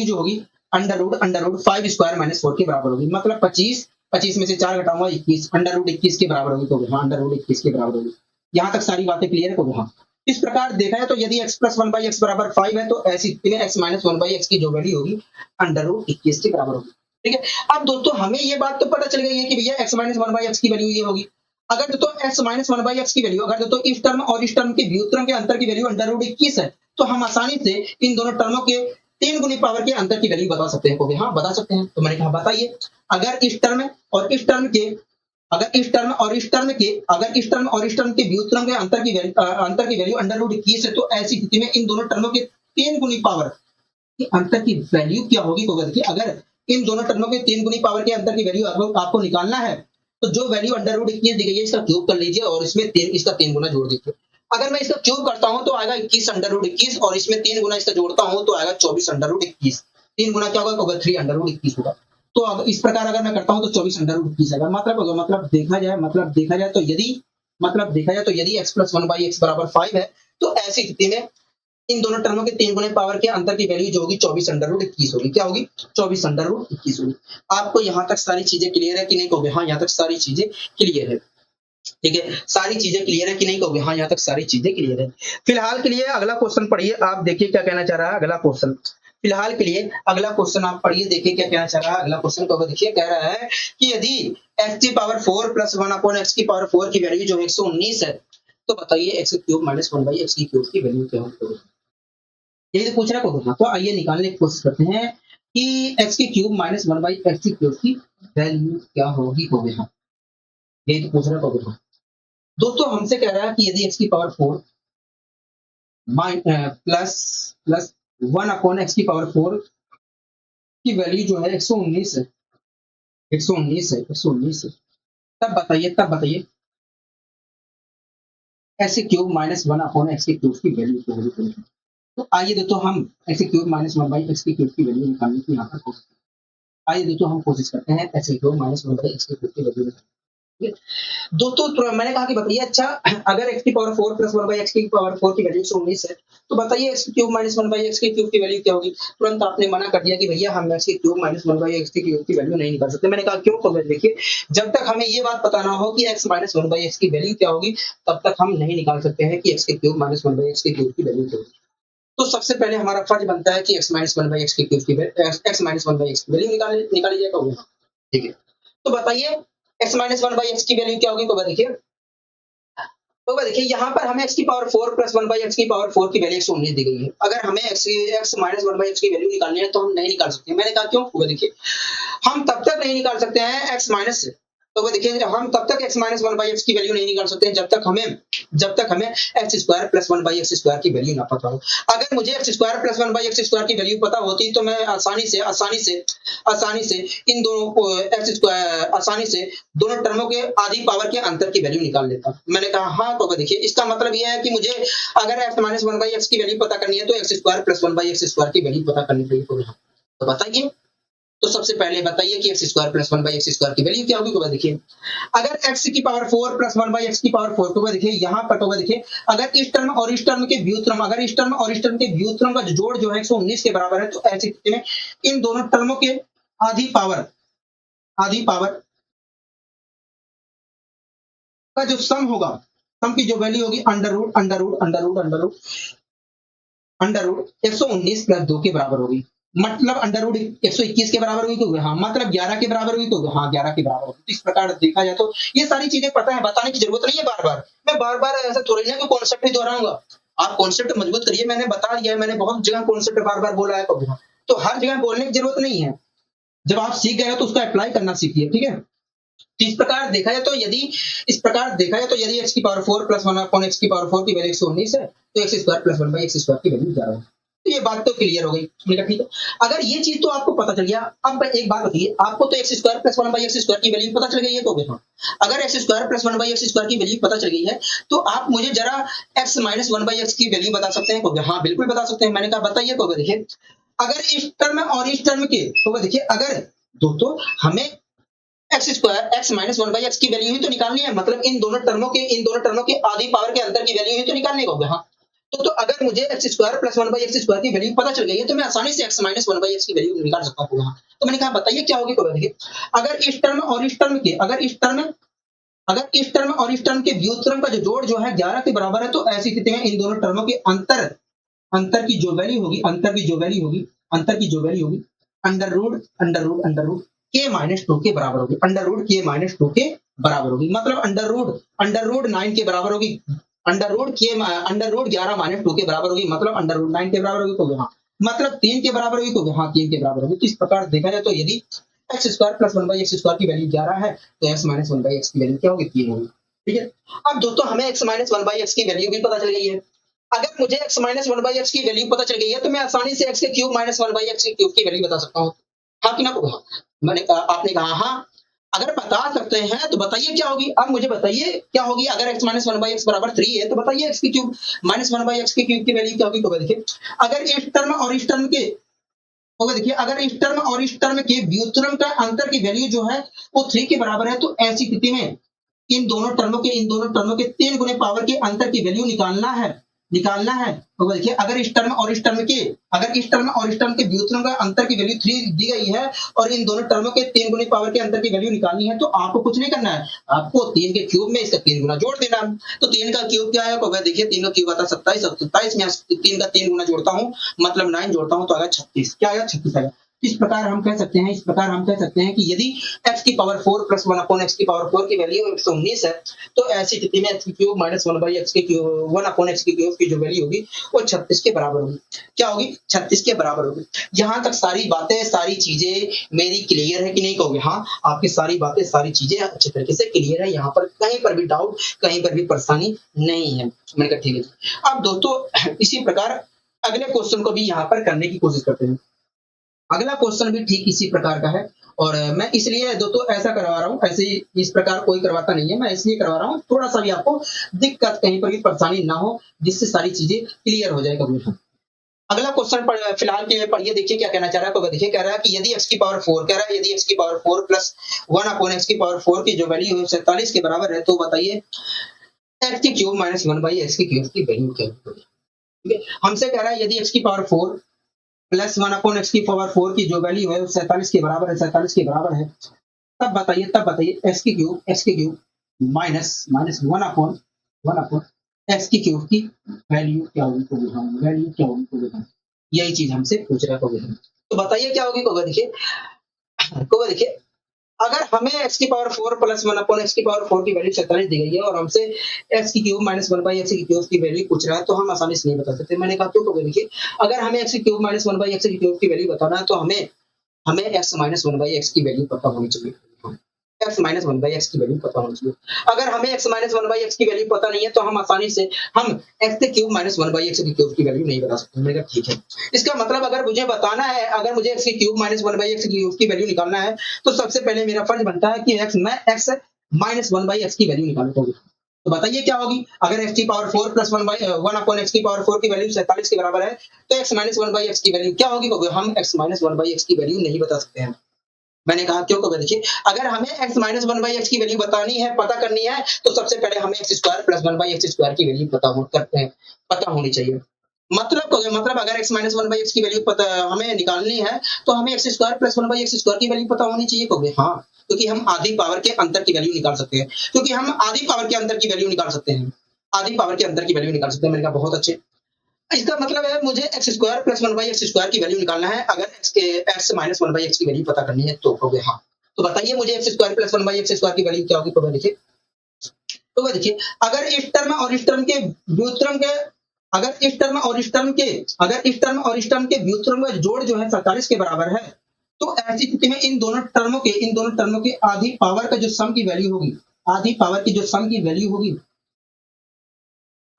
जो होगी अंडर रूट 5 स्क्वायर माइनस 4 के बराबर होगी। मतलब 25 में से 4 घटाऊंगा 21 अंडर रूट 21 के बराबर होगी। तो हाँ, अंडर रूट 21 के बराबर होगी। यहाँ तक सारी बातें क्लियर है। तो हाँ, इस प्रकार देखा है तो यदि x प्लस 1/x बराबर 5 है तो ऐसी स्थिति में x माइनस 1/x की जो वैल्यू होगी अंडर रूट 21 के बराबर होगी। ठीक है, अब दोस्तों हमें ये बात तो पता चल गई है कि भैया x माइनस 1/x की वैल्यू ये होगी। अगर दोस्तों x माइनस 1/x की वैल्यू, अगर दोस्तों इस टर्म और इस टर्म के व्युत्क्रम के अंतर की वैल्यू अंडर रूट 21 है तो हम आसानी से इन दोनों टर्मों के 3 गुनी पावर के अंतर की वैल्यू बता सकते हैं। तो हाँ, बता सकते हैं। तो मैंने कहा बताइए अगर इस टर्म और इस टर्म के व्युत्क्रम के अंतर की वैल्यू अंडर रूट 21 है तो ऐसी स्थिति में इन दोनों टर्मों के 3 गुनी पावर के अंतर की वैल्यू क्या होगी। तो देखिए अगर इन दोनों टर्मों के 3 गुनी पावर के अंतर की वैल्यू आपको निकालना है तो जो वैल्यू अंडर रूट 21 दी गई है इसका क्यूब कर लीजिए और इसमें इसका 3 गुना जोड़ दीजिए। अगर मैं इसका क्यूब करता हूं तो आएगा 21 अंडर रूट 21 और इसमें 3 गुना इसका जोड़ता हूं तो आएगा 24 अंडर रूट 21। 3 गुना क्या होगा? 3 अंडर रूट 21 होगा। तो अब इस प्रकार अगर मैं करता हूं तो 24 अंडर रूट 21 आएगा। मतलब देखा जाए तो यदि x प्लस 1/x बराबर 5 है तो ऐसी स्थिति में इन दोनों टर्मों के 3 गुने पावर के अंतर की वैल्यू जो होगी 24√21 होगी। क्या होगी? 24√21 होगी। आपको यहाँ तक सारी चीजें क्लियर है कि नहीं कहोगे? हाँ, यहाँ तक सारी चीजें क्लियर है। ठीक है, सारी चीजें क्लियर है कि नहीं कहोगे? हाँ, यहाँ तक सारी चीजें क्लियर है। फिलहाल के लिए अगला क्वेश्चन पढ़िए, आप देखिए क्या कहना चाह रहा है अगला क्वेश्चन। फिलहाल के लिए अगला क्वेश्चन आप पढ़िए, देखिए क्या कहना चाह रहा है अगला क्वेश्चन को। देखिए कह रहा है कि यदि x की पावर 4 प्लस 1/x की पावर 4 की वैल्यू जो है 119 है, तो बताइए x क्यूब माइनस 1/x की क्यूब की वैल्यू क्या होगी? यही तो पूछ रहा है। हाँ, तो आइए निकालने की कोशिश करते हैं कि x की क्यूब माइनस 1/x की क्यूब की वैल्यू क्या होगी। हाँ, यही तो पूछ रहा है। हाँ, दोस्तों हमसे कह रहा है कि यदि x की पावर 4 प्लस प्लस 1/x की पावर 4 की वैल्यू जो है 119 है, 119 है, तब बताइए x क्यूब माइनस 1/x की क्यूब की वैल्यू क्या होगी। तो आइए दोस्तों हम x क्यूब माइनस 1/x की क्यूब की वैल्यू निकालने की यहाँ पर कोशिश करते हैं। आइए दोस्तों हम कोशिश करते हैं x क्यूब माइनस 1/x की क्यूब की वैल्यू निकालने की। दोस्तों मैंने कहा कि बताइए, अच्छा अगर x की पावर 4 प्लस 1/x की पावर 4 की वैल्यू 119 है, तो बताइए x क्यूब माइनस 1/x की क्यूब की वैल्यू क्या होगी। तुरंत आपने मना कर दिया कि भैया हम x क्यूब माइनस 1/x की क्यूब की वैल्यू नहीं निकाल सकते। मैंने कहा क्यों? तो देखिए, जब तक हमें ये बात पता ना हो कि x माइनस 1/x की वैल्यू क्या होगी, तब तक हम नहीं निकाल सकते हैं कि x क्यूब माइनस 1/x की क्यूब की वैल्यू क्या होगी। तो सबसे पहले हमारा फर्ज बनता है कि x माइनस 1/x की क्यूब की x माइनस 1/x की वैल्यू निकाली जाएगा। ठीक है, तो बताइए x माइनस 1/x की वैल्यू क्या होगी। तो देखिए यहाँ पर हमें x की पावर 4 प्लस 1/x की पावर 4 की वैल्यू 119 दी गई है। अगर हमें x माइनस 1/x की वैल्यू निकालनी है तो हम नहीं निकाल सकते। मैंने कहा क्यों? वो देखिए, हम तब तक नहीं निकाल सकते हैं x माइनस से, तो वो देखिए हम तब तक x माइनस 1/x की वैल्यू नहीं निकाल सकते हैं जब तक हमें x square plus 1/x square की वैल्यू ना पता हो। अगर मुझे x square plus 1/x square की वैल्यू पता होती तो मैं आसानी से इन दोनों दोनों टर्मों के आधी पावर के अंतर की वैल्यू निकाल लेता। मैंने कहा हाँ, तो देखिए इसका मतलब यह है कि मुझे अगर x माइनस 1/x की वैल्यू पता करनी है तो x square plus 1/x square की वैल्यू पता करनी पड़ेगी। तो बताइए, तो सबसे पहले बताइए कि x square plus 1/x square की वैल्यू क्या होगी। तो देखिए, अगर x की पावर 4 प्लस 1/x की पावर 4, तो देखिए यहाँ पर तो देखिए अगर इस टर्म और इस टर्म के व्युत्क्रम, अगर इस टर्म और इस टर्म के व्युत्क्रम का जोड़ जो है 119 के बराबर है, तो ऐसी स्थिति में इन दोनों टर्मों के आधी पावर का जो सम होगा, सम की जो वैल्यू होगी अंडर रूट 119 प्लस 2 के बराबर होगी। मतलब अंडर रूट 121 के बराबर हुई तो हाँ, मतलब 11 के बराबर हुई तो हाँ 11 के बराबर होगी। इस प्रकार देखा जाए तो ये सारी चीजें पता है, बताने की जरूरत नहीं है बार बार। मैं बार बार ऐसा थोड़ी ना कि कॉन्सेप्ट ही दोहराऊंगा। आप कॉन्सेप्ट मजबूत करिए, मैंने बता दिया है, मैंने बहुत जगह कॉन्सेप्ट बार बार बोला है, तो हर जगह बोलने की जरूरत नहीं है। जब आप सीख गए हो तो उसको अप्लाई करना सीखिए। ठीक है, तो इस प्रकार देखा जाए तो यदि x की पावर 4 प्लस 1/x की पावर 4 की वैल्यू 119 है, तो x square plus 1/x square की वैल्यू 11 है। तो ये बात तो क्लियर हो गई। मैंने कहा ठीक है, अगर ये चीज तो आपको पता चल गया। अब एक बात बताइए, आपको तो x square plus 1/x square की वैल्यू पता चल गई है। तो देखो, अगर x square plus 1/x square की वैल्यू पता चल गई है, तो आप मुझे जरा x माइनस 1/x की वैल्यू बता सकते हैं। हाँ बिल्कुल बता सकते हैं। मैंने कहा बताइए। तो देखिए, अगर इस टर्म और इस टर्म के, तो देखिए अगर दोस्तों हमें x माइनस 1/x की वैल्यू ही तो निकालनी है, मतलब इन दोनों टर्मों के आधी पावर के अंतर की वैल्यू ही तो निकालनी होगी। हाँ, तो अगर मुझे x square plus 1/x square की वैल्यू पता चल गई है, तो मैं आसानी से x माइनस 1/x की वैल्यू निकाल सकता हूँ। हाँ, तो मैंने कहा बताइए क्या होगी। तो देखिए, अगर इस टर्म और इस टर्म के व्युत्क्रम का जो जोड़ जो है 11 के बराबर है, तो ऐसी स्थिति में इन दोनों टर्मों के अंतर की जो वैल्यू होगी अंडर रूट के माइनस 2 के बराबर होगी। मतलब अंडर रूट 9 के बराबर होगी। अंडर रूट 11 माइनस 2 के बराबर होगी, मतलब अंडर रूट 9 के बराबर होगी। तो हाँ, मतलब 3 के बराबर होगी। तो हाँ 3 के बराबर होगी। इस प्रकार देखा जाए तो यदि x square plus 1/x square की वैल्यू 11 है, तो x माइनस 1/x की वैल्यू क्या होगी? 3 होगी। ठीक है, अब दोस्तों हमें x माइनस 1/x की वैल्यू भी पता चल गई है। अगर मुझे x माइनस 1/x की वैल्यू पता चल गई है, तो मैं आसानी से x के क्यूब माइनस 1/x के क्यूब की वैल्यू बता सकता हूँ। हाँ कि ना? आपने कहा हाँ, अगर बता सकते हैं तो बताइए क्या होगी। अब मुझे बताइए क्या होगी। अगर x माइनस 1/x बराबर 3 है, तो बताइए x की क्यूब माइनस 1/x की क्यूब की वैल्यू क्या होगी। तो देखिए, अगर इस टर्म और इस टर्म के व्युत्क्रम का अंतर की वैल्यू जो है वो 3 के बराबर है, तो ऐसी स्थिति में इन दोनों टर्मों के 3 गुने पावर के अंतर की वैल्यू निकालना है। निकालना है तो देखिए अगर इस टर्म और इस टर्म के व्युत्क्रम का अंतर की वैल्यू 3 दी गई है और इन दोनों टर्मों के 3 गुनी पावर के अंतर की वैल्यू निकालनी है तो आपको कुछ नहीं करना है, आपको 3 के क्यूब में इसका 3 गुना जोड़ देना है। तो 3 का क्यूब क्या है तो देखिए 3 का क्यूब आता है 27, अब 27 में 3 का 3 गुना जोड़ता हूँ मतलब 9 जोड़ता हूँ तो आएगा 36। क्या आएगा 36 आएगा। इस प्रकार हम कह सकते हैं कि यदि x की पावर 4 प्लस 1 अपॉन x की पावर 4 की वैल्यू 119 है तो ऐसी स्थिति में x की क्यूब माइनस 1 बाई x की क्यूब 1 अपॉन x की क्यूब की जो वैल्यू होगी वो 36 के बराबर होगी। क्या होगी 36 के बराबर होगी। यहां तक सारी बातें सारी चीजें मेरी क्लियर है कि नहीं कहोगे हाँ आपकी सारी बातें सारी चीजें अच्छे तरीके से क्लियर है, यहाँ पर कहीं पर भी डाउट कहीं पर भी परेशानी नहीं है। मैंने कहा ठीक है। अब दोस्तों इसी प्रकार अगले क्वेश्चन को भी यहाँ पर करने की कोशिश करते हैं। अगला क्वेश्चन भी ठीक इसी प्रकार का है और मैं इसलिए दोस्तों ऐसा करवा रहा हूँ, ऐसे इस प्रकार कोई करवाता नहीं है, मैं इसलिए करवा रहा हूँ थोड़ा सा भी आपको दिक्कत कहीं पर भी परेशानी ना हो जिससे सारी चीजें क्लियर हो जाए कभी। अगला क्वेश्चन फिलहाल के लिए पढ़िए, देखिए क्या कहना चाह रहा है। तो देखिए कह रहा है कि यदि x की पावर 4 कह रहा है यदि x की पावर 4 प्लस 1 अपॉन x की पावर 4 की जो वैल्यू है 47 के बराबर है तो बताइए x की क्यूब माइनस 1 बाई x की क्यूब की वैल्यू क्या होगी। ठीक है, हमसे कह रहा है यदि x की पावर 4 प्लस 1 अपॉन x की पावर 4 की जो वैल्यू है 47 के बराबर है, 47 के बराबर है, तब बताइए x की क्यूब माइनस 1 अपॉन x की क्यूब की वैल्यू क्या होगी तो यही चीज हमसे पूछ रहा है। तो बताइए क्या होगी तो देखिए अगर हमें x की पावर 4 प्लस 1 अपॉन x की पावर 4 की वैल्यू 47 दी गई है और हमसे x की क्यूब माइनस 1 बाई x की क्यूब की वैल्यू पूछ रहा है तो हम आसानी से नहीं बता सकते। मैंने कहा क्यों तो देखिए अगर हमें x की क्यूब माइनस 1 बाई x की क्यूब की वैल्यू बताना है तो हमें x माइनस 1 बाई x की वैल्यू पता होनी चाहिए। x माइनस 1 बाई x की वैल्यू पता होनी चाहिए। अगर हमें x माइनस 1 बाई x की वैल्यू पता नहीं है तो हम आसानी से हम x के क्यूब माइनस 1 बाई x की क्यूब की वैल्यू नहीं बता सकते। मैंने कहा ठीक है, इसका मतलब अगर मुझे बताना है, अगर मुझे x की क्यूब माइनस 1 बाई x की क्यूब की वैल्यू निकालना है तो सबसे पहले मेरा फर्ज बनता है कि मैं x माइनस 1 बाई x की वैल्यू निकालूंगा। तो बताइए क्या होगी अगर x की पावर 4 प्लस 1 अपॉन x की पावर 4 की वैल्यू 47 के बराबर है तो x माइनस 1 बाई x की वैल्यू क्या होगी। हम x माइनस 1 बाई x की वैल्यू नहीं बता सकते हैं। मैंने कहा क्यों तो देखिए अगर हमें x माइनस 1 बाई x की वैल्यू बतानी है, पता करनी है तो सबसे पहले हमें x square plus 1 by x square की वैल्यू पता होनी चाहिए। मतलब अगर x माइनस 1 बाई x की वैल्यू पता हमें निकालनी है तो हमें x square plus 1 by x square की वैल्यू पता होनी चाहिए। कहोगे हाँ क्योंकि हम आधी पावर के अंतर की वैल्यू निकाल सकते हैं, आधी पावर के अंतर की वैल्यू निकाल सकते हैं। मैंने कहा बहुत अच्छे, इसका मतलब है मुझे x square plus 1 by x square की वैल्यू निकालना है अगर एक्स माइनस 1 बाई एक्स की वैल्यू पता करनी है तो कहोगे हाँ। तो बताइए मुझे x square plus 1 by x square की वैल्यू क्या होगी। तो देखिए अगर इस टर्म और इस टर्म के व्युत्क्रम के व्युत्क्रम का जोड़ जो है 47 के बराबर है तो ऐसी स्थिति में इन दोनों टर्मों के आधी पावर का जो सम की वैल्यू होगी, आधी पावर की जो सम की वैल्यू होगी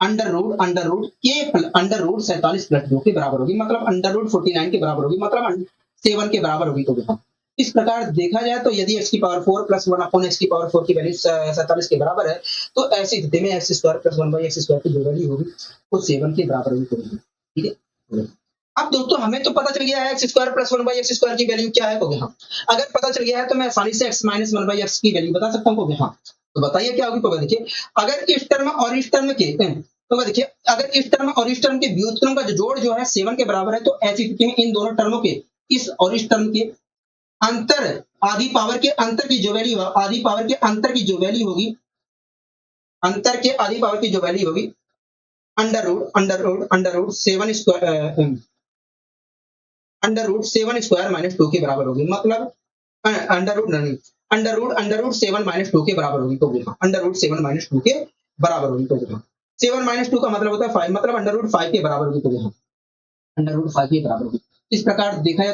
अंडर रूट के अंडर रूट 47 प्लस 2 के बराबर होगी, मतलब अंडर रूट 49 के बराबर होगी, मतलब 7 के बराबर होगी। तो इस प्रकार देखा जाए तो यदि x की पावर 4 प्लस 1 अपॉन x की पावर 4 की वैल्यू 47 के बराबर है तो ऐसी स्थिति में x square plus 1 by x square की जो वैल्यू होगी वो 7 के बराबर होगी। ठीक है, अब दोस्तों हमें तो पता चल गया है x square plus 1 by x square की वैल्यू क्या है। कहोगे हाँ, अगर पता चल गया है तो मैं आसानी से x माइनस 1 बाई x की वैल्यू बता सकता हूँ। कहोगे हाँ, तो बताइए क्या होगी। तो देखिए अगर इस टर्म और इस टर्म के तो देखिए अगर इस टर्म और इस टर्म के व्युत्क्रम का जो जोड़ जो है 7 के बराबर है तो ऐसी स्थिति में इन दोनों टर्मों के इस और इस टर्म के अंतर आधी पावर के अंतर की जो वैल्यू आधी पावर के अंतर की जो वैल्यू होगी अंडर रूट 7 स्क्वायर माइनस 2 के बराबर होगी, मतलब अंडर रूट 7 माइनस 2 के बराबर होगी। तो अंडर रूट 7 माइनस 2 के बराबर होगी। तो 7 माइनस 2 का मतलब होता है 5, मतलब अंडर रूट 5 के बराबर होगी। तो अंडर रूट 5 के बराबर होगी। इस प्रकार देखा जाए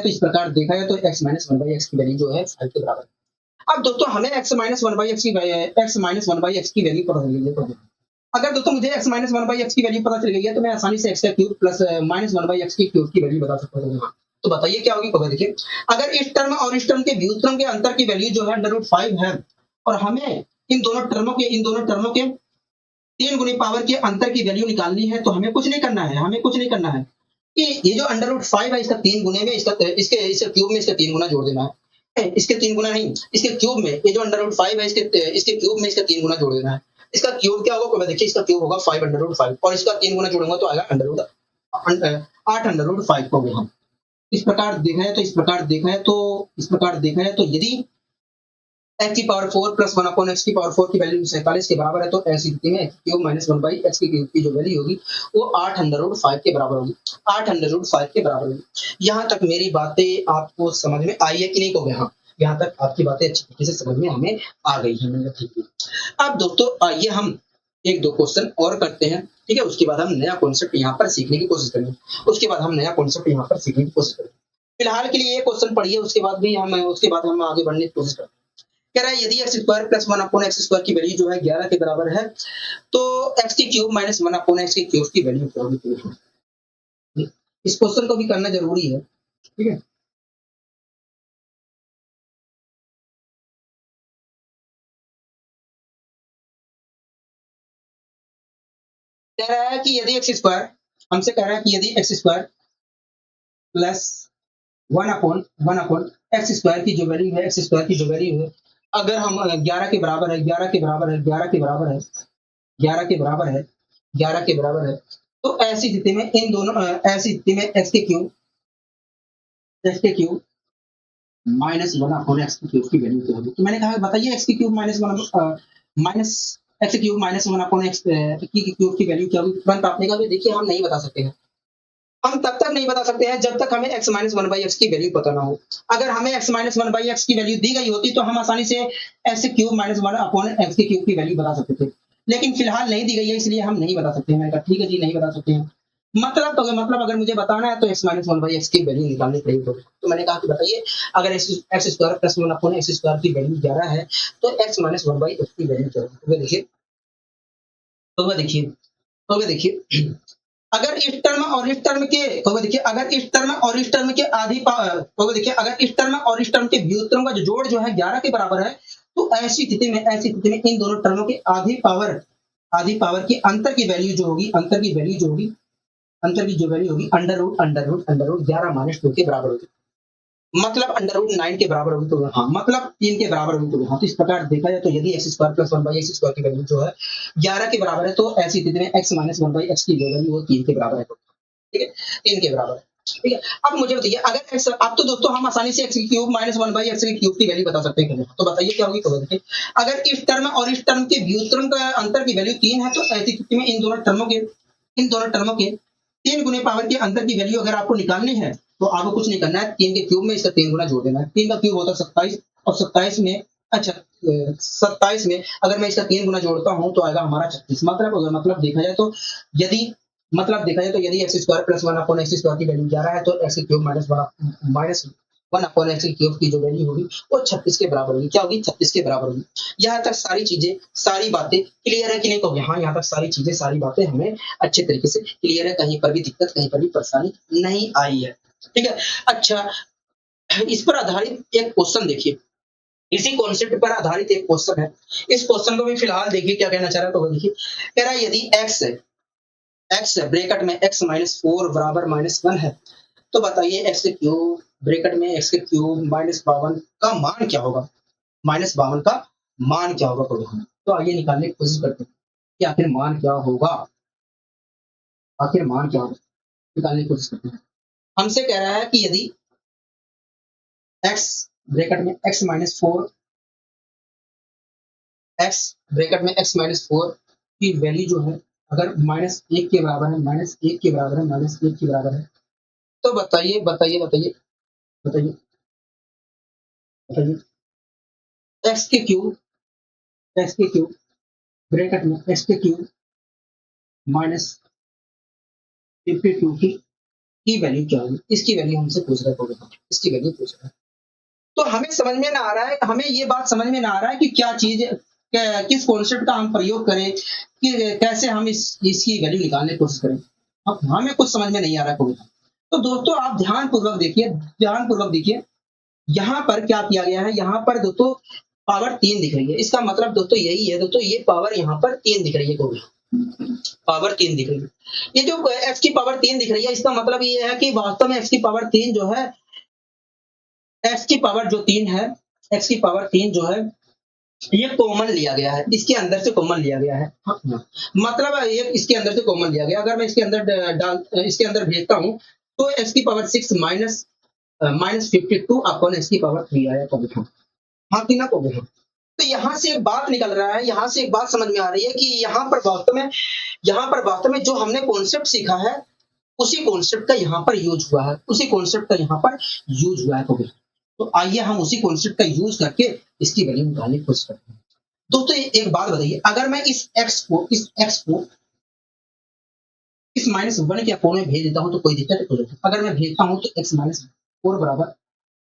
तो x माइनस 1 बाई एक्स की वैल्यू जो है 5 के बराबर। अब दोस्तों हमें x माइनस 1 बाई एक्स की वैल्यू पता चल गई है। तो अगर दोस्तों मुझे x माइनस 1 बाई एक्स की वैल्यू पता चल गई है तो मैं आसानी से x का cube plus minus 1 by x की क्यूब की वैल्यू बता सकता हूँ। तो बताइए क्या होगी। तो देखिए अगर इस टर्म और इस टर्म के व्युत्क्रम के अंतर की वैल्यू जो है अंडर रूट 5 है और हमें इन दोनों टर्मों के 3 गुनी पावर के अंतर की वैल्यू निकालनी है तो हमें कुछ नहीं करना है कि ये जो अंडर रूट 5 है इसका 3 गुने में इसके क्यूब में इसका 3 गुना जोड़ देना है। इसके 3 गुना नहीं, इसके क्यूब में ये जो अंडर रूट 5 है इसके क्यूब में इसका 3 गुना जोड़ देना है। इसका क्यूब क्या होगा, देखिए इसका क्यूब होगा 5 और इसका 3 गुना जोड़ूंगा तो आएगा 8 को हम इस प्रकार देखा है तो यदि x की पावर 4 प्लस 1 अपॉन x की पावर 4 की वैल्यू 47 के बराबर है तो ऐसी स्थिति में x cube minus 1 by x cube की जो वैल्यू होगी वो 8 के बराबर होगी। 8 के बराबर होगी। यहाँ तक मेरी बातें आपको समझ में आई है कि नहीं कहोगे? हाँ, यहाँ तक आपकी बातें अच्छी तरीके से समझ में हमें आ गई है। ठीक है, अब दोस्तों आइए हम एक दो क्वेश्चन और करते हैं। ठीक है, उसके बाद हम नया कॉन्सेप्ट यहाँ पर सीखने की कोशिश करेंगे। फिलहाल के लिए ये क्वेश्चन पढ़िए, उसके बाद हम आगे बढ़ने की कोशिश करेंगे। कह रहा है यदि x square plus 1 upon x square की वैल्यू जो है 11 के बराबर है तो एक्स की क्यूब माइनस 1 अपॉन एक्स की क्यूब की वैल्यू क्या होगी? इस क्वेश्चन को भी करना जरूरी है। ठीक है, कह रहा है कि यदि एक्स स्क्वायर हमसे कह रहा है कि यदि x square plus 1 upon x square की जो वैल्यू है अगर हम 11 के बराबर है 11 के बराबर है तो ऐसी स्थिति में एक्स के क्यूब माइनस 1 अपॉन एक्स की क्यूब की वैल्यू क्या होगी? तो मैंने कहा बताइए एक्स की cube minus x cube minus 1 upon x की क्यूब की वैल्यू क्या होगी? तुरंत आपने कहा देखिए हम नहीं बता सकते हैं। हम तब तक नहीं बता सकते हैं जब तक हमें x माइनस 1 बाई एक्स की वैल्यू पता ना हो। अगर हमें x माइनस 1 बाई एक्स की वैल्यू दी गई होती तो हम आसानी से x cube minus 1 upon x की क्यूब की वैल्यू बता सकते थे, लेकिन फिलहाल नहीं दी गई है इसलिए हम नहीं बता सकते हैं। मैंने कहा ठीक है जी, नहीं बता सकते हैं। मतलब अगर मुझे बताना है तो x माइनस 1 बाई एक्स की वैल्यू निकालनी पड़ेगी। तो मैंने कहा कि बताइए अगर x square plus 1 upon x square की वैल्यू 11 है तो x माइनस 1 बाई एक्स की वैल्यू क्या होगी? देखिए अगर इस टर्म और इस टर्म के व्युत्क्रम का जो जोड़ जो है 11 के बराबर है तो ऐसी स्थिति में इन दोनों टर्मों के आधी पावर की अंतर की वैल्यू जो होगी अंडर रूट 11 माइनस 2 के बराबर होगी। मतलब अंडर रूट 9 के बराबर होगी तो हाँ, मतलब 3 के बराबर होगी तो हाँ। तो इस प्रकार देखा जाए तो यदि x square plus 1 by x square की वैल्यू जो है 11 के बराबर है तो ऐसी स्थिति में एक्स माइनस 1 बाई एक्स की वैल्यू वो 3 के बराबर है। ठीक है, 3 के बराबर है। ठीक है, अब मुझे बताइए अगर एक्स, अब तो दोस्तों हम आसानी से x cube minus 1 by x cube की वैल्यू बता सकते हैं। तो बताइए क्या होगी? तो देखिए अगर इस टर्म और इस टर्म के व्युत्क्रम का अंतर की वैल्यू 3 है तो ऐसी स्थिति में इन दोनों टर्मों के 3 गुने पावर के अंतर की वैल्यू अगर आपको निकालनी है तो आपको कुछ नहीं करना है, 3 के क्यूब में इसका 3 गुना जोड़ देना है। 3 का क्यूब होता है 27 और 27 में 27 में अगर मैं इसका 3 गुना जोड़ता हूं तो आएगा हमारा 36। मतलब देखा जाए तो यदि x square plus 1 upon x square की वैल्यू 11 है तो x cube minus 1 upon x cube की जो वैल्यू होगी वो 36 के बराबर होगी। क्या होगी? 36 के बराबर होगी। यहाँ तक सारी बातें क्लियर है कि नहीं? तो हाँ, यहाँ तक सारी बातें हमें अच्छे तरीके से क्लियर है, कहीं पर भी दिक्कत, कहीं पर भी परेशानी नहीं आई है। ठीक है, अच्छा इस पर आधारित एक क्वेश्चन देखिए, इसी कॉन्सेप्ट पर आधारित एक क्वेश्चन है। इस क्वेश्चन को भी फिलहाल देखिए क्या कहना चाह रहा है। तो देखिए कह रहा है यदि एक्स ब्रैकेट में x माइनस 4 बराबर माइनस 1 है तो बताइए एक्स क्यूब ब्रैकेट में एक्स क्यूब माइनस 52 का मान क्या होगा? माइनस 52 का मान क्या होगा? तो आइए निकालने की कोशिश करते हैं कि आखिर मान क्या होगा, निकालने की कोशिश करते हैं। हमसे कह रहा है कि यदि x ब्रैकेट में x माइनस 4 की वैल्यू जो है अगर माइनस 1 के बराबर है तो बताइए एक्स के क्यूब ब्रैकेट में एक्स के क्यूब माइनस 52 की वैल्यू क्या होगी? इसकी वैल्यू हमसे पूछ रहा है। तो हमें समझ में ना आ रहा है, हमें ये बात समझ में ना आ रहा है कि क्या चीज, किस कॉन्सेप्ट का हम प्रयोग करें, कि कैसे हम इसकी वैल्यू निकालने की कोशिश करें। अब हमें कुछ समझ में नहीं आ रहा है। तो दोस्तों आप ध्यानपूर्वक देखिए यहाँ पर क्या किया गया है। यहाँ पर दोस्तों पावर 3 दिख रही है, इसका मतलब दोस्तों यही है दोस्तों, ये पावर यहाँ पर 3 दिख रही है। पावर 3 दिख रही है, ये जो एक्स की पावर 3 दिख रही है इसका मतलब ये है कि वास्तव में एक्स की पावर 3 जो है, एक्स की पावर 3 जो है ये कॉमन लिया गया है, इसके अंदर से कॉमन लिया गया है। हाँ, हाँ। मतलब ये इसके अंदर से कॉमन लिया गया। अगर मैं इसके अंदर इसके अंदर भेजता हूँ तो एक्स की पावर 6 माइनस 52 अपॉन एक्स की पावर 3 आया कभी। हाँ कि ना कभी। तो यहाँ से एक बात निकल रहा है, यहाँ से एक बात समझ में आ रही है कि यहाँ पर वास्तव में जो हमने कॉन्सेप्ट सीखा है उसी कॉन्सेप्ट का यहाँ पर यूज हुआ है, उसी कॉन्सेप्ट का यहाँ पर यूज हुआ है कभी। तो आइए हम उसी कॉन्सेप्ट का यूज करके इसकी वैल्यू निकालने की कोशिश करते हैं। दोस्तों एक बात बताइए, अगर मैं इस x को इस -1 के कोण में भेज देता हूं तो कोई दिक्कत नहीं। अगर मैं भेजता हूं तो x-4 बराबर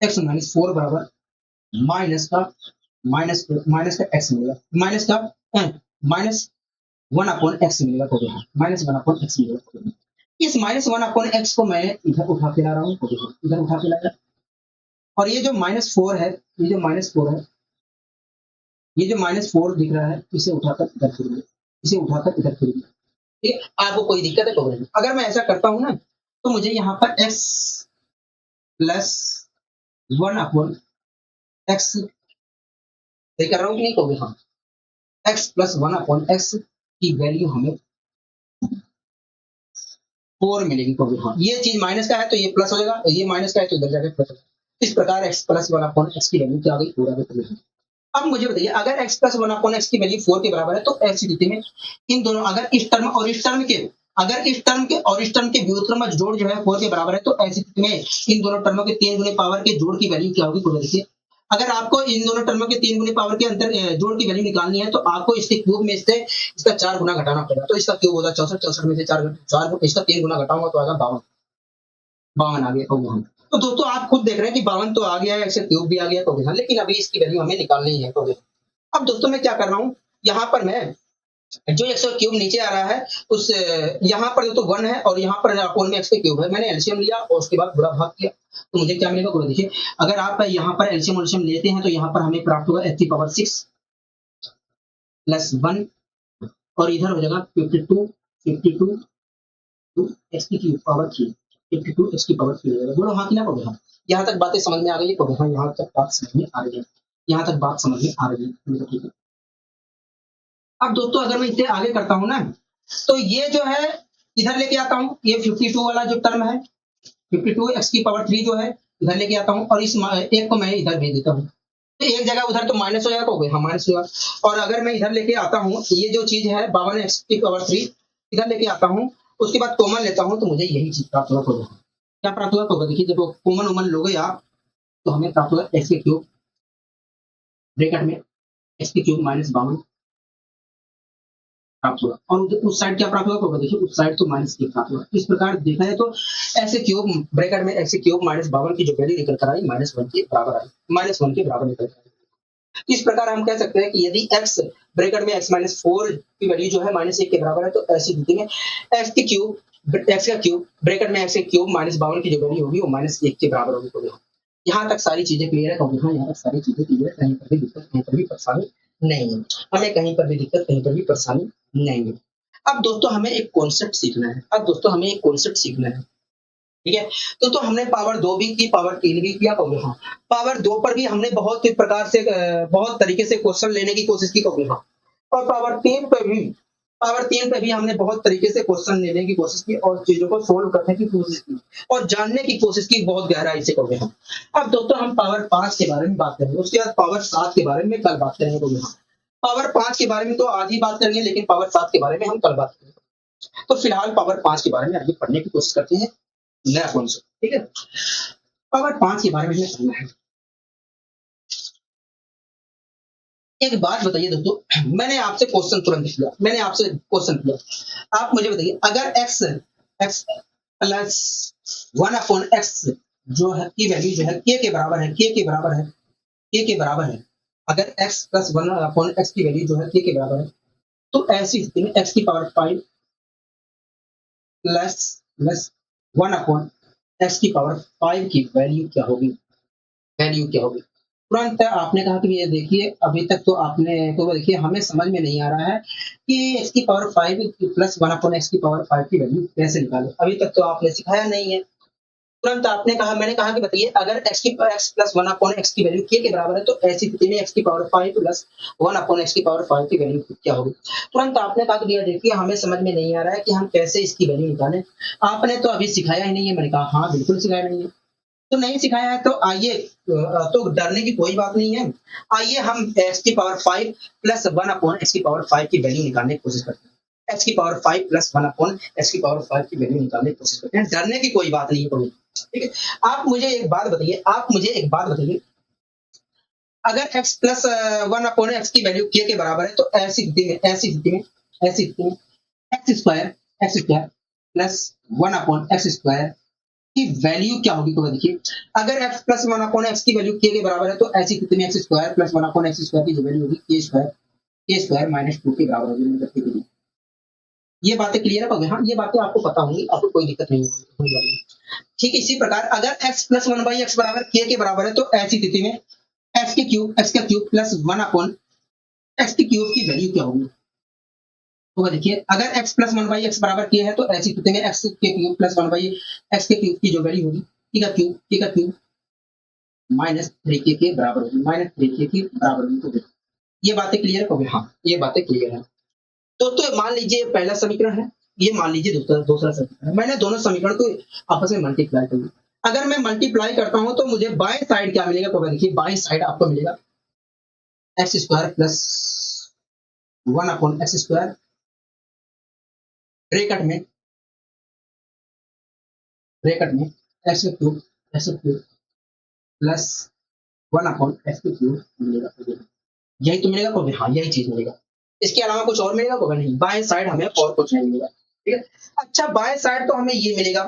x-4 बराबर माइनस का x मिलेगा, -1 अपॉन x मिलेगा को -1 अपॉन x मिलेगा। इस -1 अपॉन x को मैं इधर उठा के ला रहा हूँ, इधर उठा के लाया। और ये जो -4 है, ये जो -4 दिख रहा है, इसे उठाकर इधर फिर दिया, इसे उठाकर इधर फिर दिया। ठीक है, आपको कोई दिक्कत है तो नहीं। अगर मैं ऐसा करता हूं ना तो मुझे यहाँ पर x प्लस 1 अपॉन एक्स सही कर रहा हूँ कि नहीं कहोगे? हाँ, x प्लस 1 अपॉन एक्स की वैल्यू हमें 4 मिलेगी कहोगे। हाँ, ये चीज माइनस का है तो ये प्लस हो जाएगा, ये माइनस का है तो इधर जाकर प्लस हो जाएगा। इस प्रकार x प्लस 1 अपॉन एक्स की वैल्यू क्या आ गई? 4 आ गई। अब मुझे बताइए, अगर x प्लस 1 अपॉन एक्स की वैल्यू 4 के बराबर है तो ऐसी स्थिति में इन दोनों, अगर इस टर्म और इस टर्म के व्युत्क्रम जोड़ जो है 4 के बराबर है तो ऐसी स्थिति में इन दोनों टर्मों के 3 गुने पावर के जोड़ की वैल्यू क्या होगी? तो देखिए, अगर आपको इन दोनों टर्मों के 3 गुने पावर के अंतर जोड़ की वैल्यू निकालनी है तो आपको इसके क्यूब में से इसका 4 गुना घटाना पड़ेगा। तो इसका क्यूब होगा 64, 64 में से 4 इसका 3 गुना घटाऊंगा तो आएगा 52, 52 आ गया कहोगे। तो दोस्तों आप खुद देख रहे हैं कि 52 तो आ गया है, इससे क्यूब भी आ गया कहोगे। लेकिन अभी इसकी वैल्यू हमें निकालनी है कहोगे। अब दोस्तों मैं क्या कर रहा हूँ, यहाँ पर मैं जो x का क्यूब नीचे आ रहा है उस यहाँ पर तो 1 है और यहाँ पर अपोन में x का क्यूब है, मैंने एलसीएम लिया और उसके बाद गुणा भाग किया तो मुझे क्या मिलेगा? बोलो देखिए, अगर आप यहाँ पर एलसीएम लेते हैं तो यहाँ पर हमें प्राप्त होगा x की पावर 6 प्लस 1 और इधर हो जाएगा 52 टू एक्स की पावर 3, 52 एक्स की पावर 3 हो जाएगा। बोलो हाँ कि ना कहोगे? हाँ, यहाँ तक बातें समझ में आ गई है कहोगे? हाँ, यहाँ तक बात समझ में आ रही है, यहाँ तक बात समझ में आ रही है। ठीक है, अब दोस्तों अगर मैं इसे आगे करता हूं ना तो ये जो है इधर लेके आता हूं, ये 52 वाला जो टर्म है 52 एक्स की पावर 3 जो है इधर लेके आता हूं और इस एक को मैं इधर भेज देता हूं तो एक जगह उधर तो माइनस हो जाएगा कहोगे? हाँ, माइनस होगा। और अगर मैं इधर लेके आता हूं ये जो चीज है 52 एक्स की पावर 3 इधर लेके आता हूं, उसके बाद कॉमन लेता हूं तो मुझे यही चीज प्राप्त होगा। क्या प्राप्त होगा? देखिए, जब कॉमन उमन लोगे आप तो हमें प्राप्त होगा एक्स के क्यूब ब्रैकेट में एक्स के क्यूब -52 प्राप्त होगा। और उस साइड क्या प्राप्त होगा? देखिए, उस साइड तो -1 प्राप्त होगा। इस प्रकार देखा जाए तो ऐसे क्यूब ब्रैकेट में ऐसे क्यूब -52 की जो वैल्यू निकल कर आई -1 के बराबर आई, -1 के बराबर निकल कर आई। इस प्रकार हम कह सकते हैं कि यदि x ब्रैकेट में x-4 की वैल्यू जो है -1 के बराबर है तो ऐसी स्थिति में x का क्यूब ब्रैकेट में x के क्यूब -52 की जो वैल्यू होगी वो -1 के बराबर होगी। तो यहाँ तक सारी चीजें क्लियर है कहोगे? हाँ, यहाँ तक सारी चीजें क्लियर है, कहीं पर भी दिक्कत, कहीं पर भी परेशानी नहीं है, हमें कहीं पर भी दिक्कत, कहीं पर भी परेशानी नहीं है। अब दोस्तों हमें एक कॉन्सेप्ट सीखना है। ठीक है, तो हमने पावर 2 भी की, पावर 3 भी किया कहोगे? हाँ, पावर 2 पर भी हमने बहुत प्रकार से बहुत तरीके से क्वेश्चन लेने की कोशिश की कहोगे? हाँ, और पावर 3 पे भी हमने बहुत तरीके से क्वेश्चन लेने की कोशिश की और चीजों को सोल्व करने की कोशिश की और जानने की कोशिश की बहुत गहराई से कहोगे? हाँ। अब दोस्तों हम पावर 5 के बारे में बात करेंगे, उसके बाद पावर 7 के बारे में कल बात करेंगे कहोगे? हाँ, पावर 5 के बारे में तो आज ही बात करेंगे लेकिन पावर 7 के बारे में हम कल बात करेंगे। तो फिलहाल पावर 5 के बारे में आगे पढ़ने की कोशिश करते हैं, नया कॉन्सेप्ट। ठीक है, पावर 5 के बारे में हमें समझना है। एक बात बताइए दोस्तों, मैंने आपसे क्वेश्चन किया, आप मुझे बताइए, अगर x प्लस 1 अपॉन एक्स जो है की वैल्यू जो है k के बराबर है, अगर x प्लस 1 अपॉन एक्स की वैल्यू जो है k के बराबर है तो ऐसी स्थिति में x की पावर 5 प्लस 1 अपॉन एक्स की पावर 5 की वैल्यू क्या होगी? तुरंत आपने कहा कि ये देखिए, अभी तक तो आपने तो देखिए हमें समझ में नहीं आ रहा है कि एक्स की पावर 5 प्लस 1 अपॉन एक्स की पावर 5 की वैल्यू कैसे निकाले। अभी तक तो आपने सिखाया नहीं है। तुरंत आपने कहा, मैंने कहा कि बताइए अगर x प्लस 1 अपॉन x की वैल्यू k के बराबर है तो ऐसी स्थिति में x की पावर 5 प्लस 1 अपॉन x की पावर 5 की वैल्यू क्या होगी। तुरंत आपने कहा कि भैया देखिए हमें समझ में नहीं आ रहा है कि हम कैसे इसकी वैल्यू निकालें। आपने तो अभी सिखाया ही नहीं है। मैंने कहा हाँ बिल्कुल सिखाया नहीं है। तो नहीं सिखाया है तो आइए, तो डरने की कोई बात नहीं है। आइए हम x की पावर 5 प्लस 1 अपॉन x की पावर 5 की वैल्यू निकालने की कोशिश करते हैं। x की पावर 5 प्लस 1 अपॉन x की पावर 5 की वैल्यू निकालने की कोशिश करते हैं। डरने की कोई बात नहीं है कोई। ठीक है। आप मुझे एक बात बताइए, अगर x प्लस 1 अपॉन x की वैल्यू k के बराबर है तो ऐसी स्थिति में x square plus 1 upon x square की वैल्यू क्या होगी। तो देखिए अगर x प्लस 1 अपॉन एक्स की वैल्यू k के बराबर है तो ऐसी स्थिति में x square plus 1 upon x square की जो वैल्यू होगी के स्क्वायर माइनस 2 के बराबर होगी। ये बातें क्लियर है। हाँ ये बातें आपको पता होंगी, आपको कोई दिक्कत नहीं होने वाली। ठीक है। इसी प्रकार अगर x प्लस 1 बाई एक्स बराबर k के बराबर है तो ऐसी स्थिति में एक्स का क्यूब प्लस 1 अपॉन एक्स के क्यूब की वैल्यू क्या होगी। तो देखिए अगर x प्लस 1 बाई एक्स बराबर k है तो ऐसी स्थिति में x के क्यूब प्लस 1 बाई एक्स के क्यूब की जो वैल्यू होगी k का क्यूब माइनस 3k के बराबर होगी, माइनस 3k के बराबर होगी। ये बातें क्लियर हो गई। हाँ ये बातें क्लियर है। तो मान लीजिए पहला समीकरण है, ये मान लीजिए दूसरा समीकरण है। मैंने दोनों समीकरण को आपस में मल्टीप्लाई कर लिया। अगर मैं मल्टीप्लाई करता हूं तो मुझे बाएं साइड क्या मिलेगा। तो देखिए बाएं साइड आपको मिलेगा x square plus 1 upon x square bracket में x cube plus 1 upon x cube मिलेगा। यही तो मिलेगा। तो हाँ यही चीज मिलेगा। इसके अलावा कुछ और मिलेगा होगा नहीं। बाएं साइड हमें और कुछ नहीं मिलेगा। ठीक है। अच्छा बाएं साइड तो हमें ये मिलेगा,